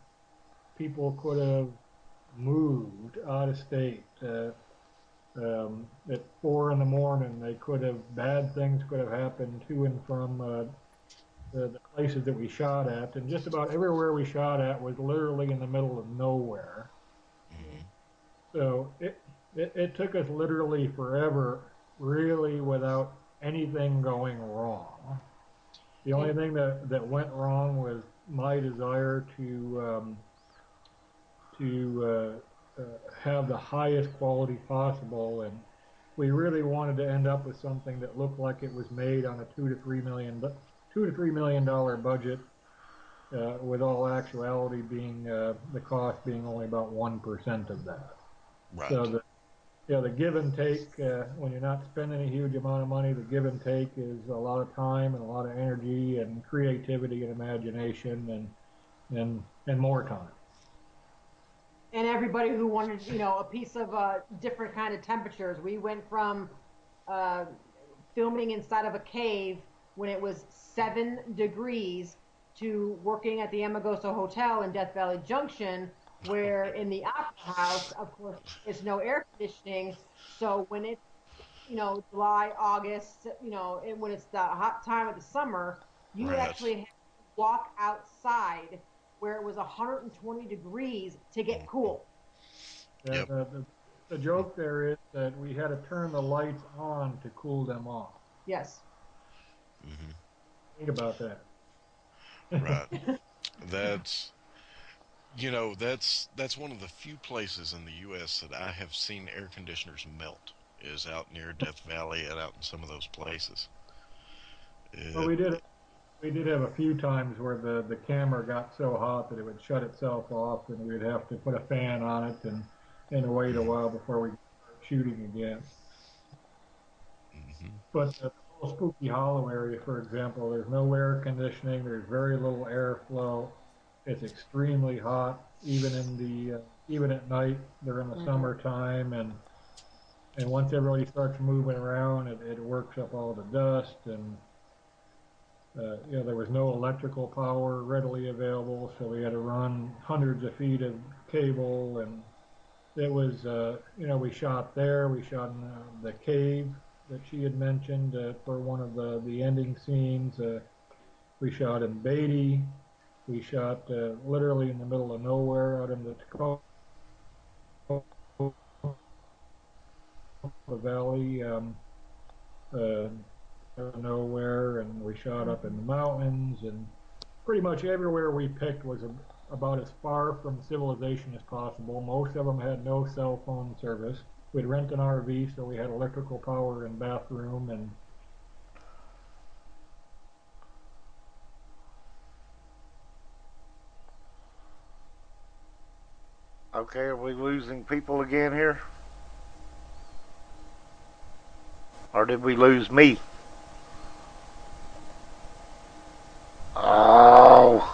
People could have moved out of state. At 4 in the morning, bad things could have happened to and from the places that we shot at, and just about everywhere we shot at was literally in the middle of nowhere. Hmm. So it took us literally forever, really, without anything going wrong. The only thing that went wrong was my desire to have the highest quality possible, and we really wanted to end up with something that looked like it was made on a $2 to $3 million budget, with all actuality being the cost being only about 1% of that. Right. So the give and take, when you're not spending a huge amount of money, the give and take is a lot of time and a lot of energy and creativity and imagination and more time. And everybody who wanted, a piece of different kind of temperatures. We went from uh, filming inside of a cave when it was 7 degrees to working at the Amagosa Hotel in Death Valley Junction, where in the Opera House, of course, it's no air conditioning. So when it's, July, August, when it's the hot time of the summer, you would Right. actually have to walk outside where it was 120 degrees to get Mhm. cool. Yeah, Yep. the joke there is that we had to turn the lights on to cool them off. Yes. Hmm. Think about that. Right. That's that's one of the few places in the U.S. that I have seen air conditioners melt. Is out near Death Valley and out in some of those places. Well, It, we did have a few times where the camera got so hot that it would shut itself off, and we'd have to put a fan on it and wait a mhm, while before we start shooting again. mhm, But the whole Spooky Hollow area, for example, there's no air conditioning. There's very little airflow. It's extremely hot, even at night during the Mm-hmm. summertime, and once everybody starts moving around, it works up all the dust, and there was no electrical power readily available, so we had to run hundreds of feet of cable, and it was, we shot there, we shot in the cave that she had mentioned for one of the ending scenes. We shot in Beatty. We shot literally in the middle of nowhere out in the Tacoma Valley, uh, nowhere, and we shot up in the mountains, and pretty much everywhere we picked was about as far from civilization as possible. Most of them had no cell phone service. We'd rent an RV, so we had electrical power and bathroom, and Okay, are we losing people again here? Or did we lose me? Oh.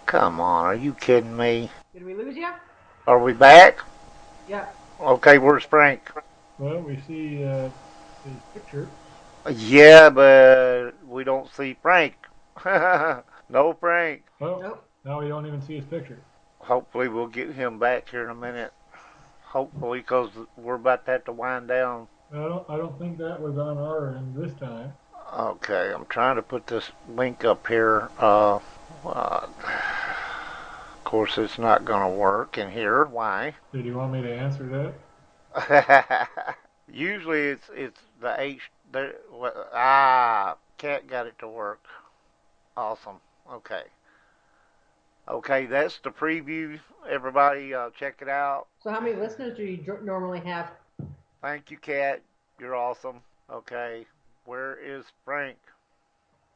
Come on, are you kidding me? Did we lose you? Are we back? Yeah. Okay, where's Frank? Well, we see his picture. Yeah, but we don't see Frank. No Frank. Oh, Nope. now we don't even see his picture. Hopefully we'll get him back here in a minute. Hopefully, because we're about to have to wind down. I don't think that was on our end this time. Okay, I'm trying to put this link up here. Of course, it's not going to work in here. Why? Did you want me to answer that? Usually it's the H. Cat got it to work. Awesome. Okay. Okay, that's the preview. Everybody, check it out. So how many listeners do you normally have? Thank you, Cat. You're awesome. Okay, where is Frank?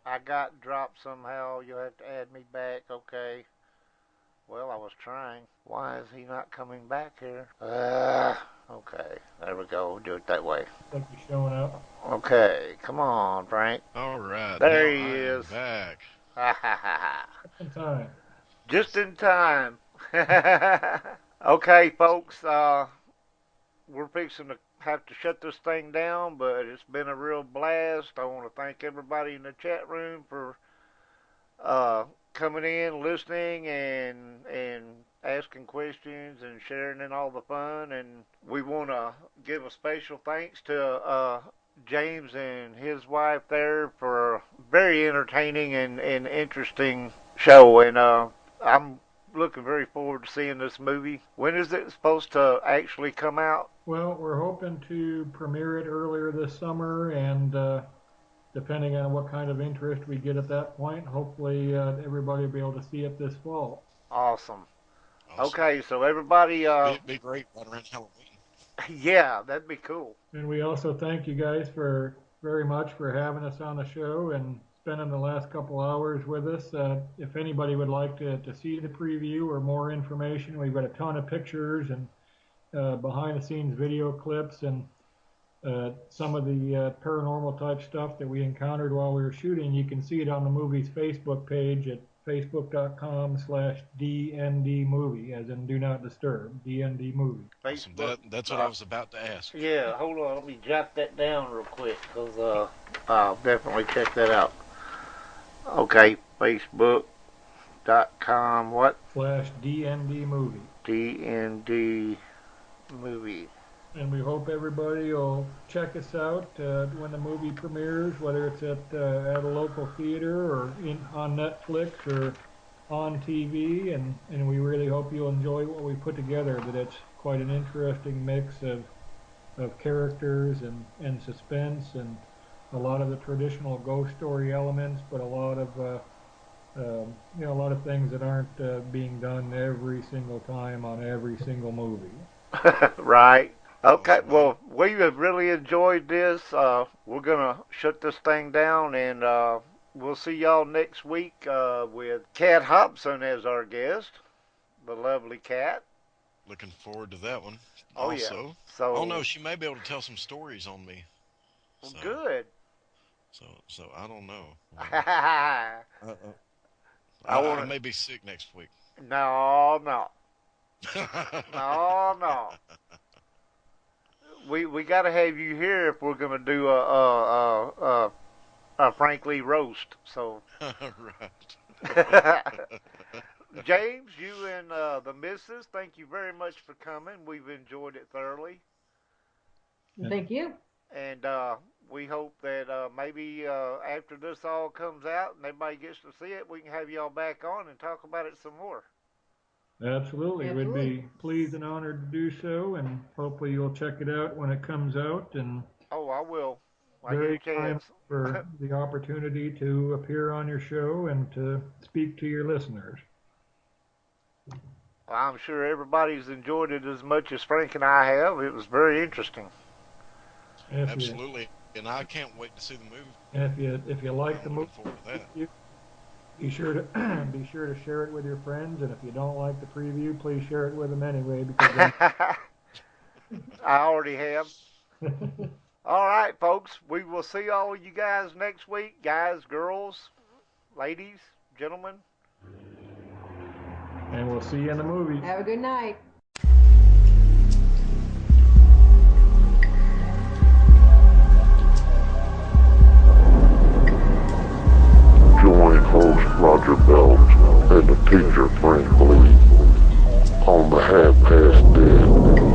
I got dropped somehow. You'll have to add me back. Okay. Well, I was trying. Why is he not coming back here? Okay. There we go. Do it that way. Like he's showing up. Okay. Come on, Frank. All right. There now he I am is. back. Ha ha ha. In time. Just in time. Okay, folks. We're fixing to have to shut this thing down, but it's been a real blast. I want to thank everybody in the chat room for coming in, listening, and asking questions and sharing in all the fun. And we want to give a special thanks to James and his wife there for a very entertaining and interesting show. And I'm looking very forward to seeing this movie. When is it supposed to actually come out? Well, we're hoping to premiere it earlier this summer, and depending on what kind of interest we get at that point, hopefully everybody will be able to see it this fall. Awesome. Awesome. Okay, so everybody, Be great right around Halloween. yeah, that'd be cool. And we also thank you guys very much for having us on the show and spending the last couple hours with us. If anybody would like to see the preview or more information, we've got a ton of pictures and behind-the-scenes video clips and some of the paranormal type stuff that we encountered while we were shooting. You can see it on the movie's Facebook page at facebook.com/DND movie, as in do not disturb, DND movie. Awesome. That's what I was about to ask. Yeah, hold on. Let me jot that down real quick because I'll definitely check that out. Okay, facebook.com what? /DND movie. DND movie. And we hope everybody will check us out when the movie premieres, whether it's at a local theater or on Netflix or on TV. And we really hope you'll enjoy what we put together, that it's quite an interesting mix of characters and suspense and a lot of the traditional ghost story elements, but a lot of a lot of things that aren't being done every single time on every single movie. Right. Okay, well, we have really enjoyed this. We're going to shut this thing down, and we'll see y'all next week with Kat Hobson as our guest, the lovely Kat. Looking forward to that one. Oh, also. yeah. So, oh, no, she may be able to tell some stories on me. Well, good. So I don't know. I may be sick next week. No. No. We got to have you here if we're going to do a Frank Lee roast. So, Right. James, you and the missus, thank you very much for coming. We've enjoyed it thoroughly. Thank you. And we hope that maybe after this all comes out and everybody gets to see it, we can have y'all back on and talk about it some more. Absolutely. We'd be pleased and honored to do so, and hopefully you'll check it out when it comes out. And oh, I will. Very kind for the opportunity to appear on your show and to speak to your listeners. Well, I'm sure everybody's enjoyed it as much as Frank and I have. It was very interesting. Absolutely. And I can't wait to see the movie. And if you like the movie, forward to that. be sure to share it with your friends. And if you don't like the preview, please share it with them anyway, because I already have. All right, folks. We will see all of you guys next week. Guys, girls, ladies, gentlemen. And we'll see you in the movies. Have a good night. Join host Roger Belt and the teacher Frank Lee on the Half-Past Dead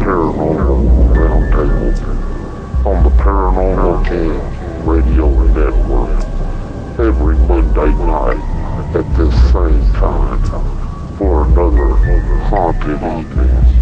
Paranormal Roundtable on the Paranormal King Radio Network every Monday night at this same time for another haunted evening.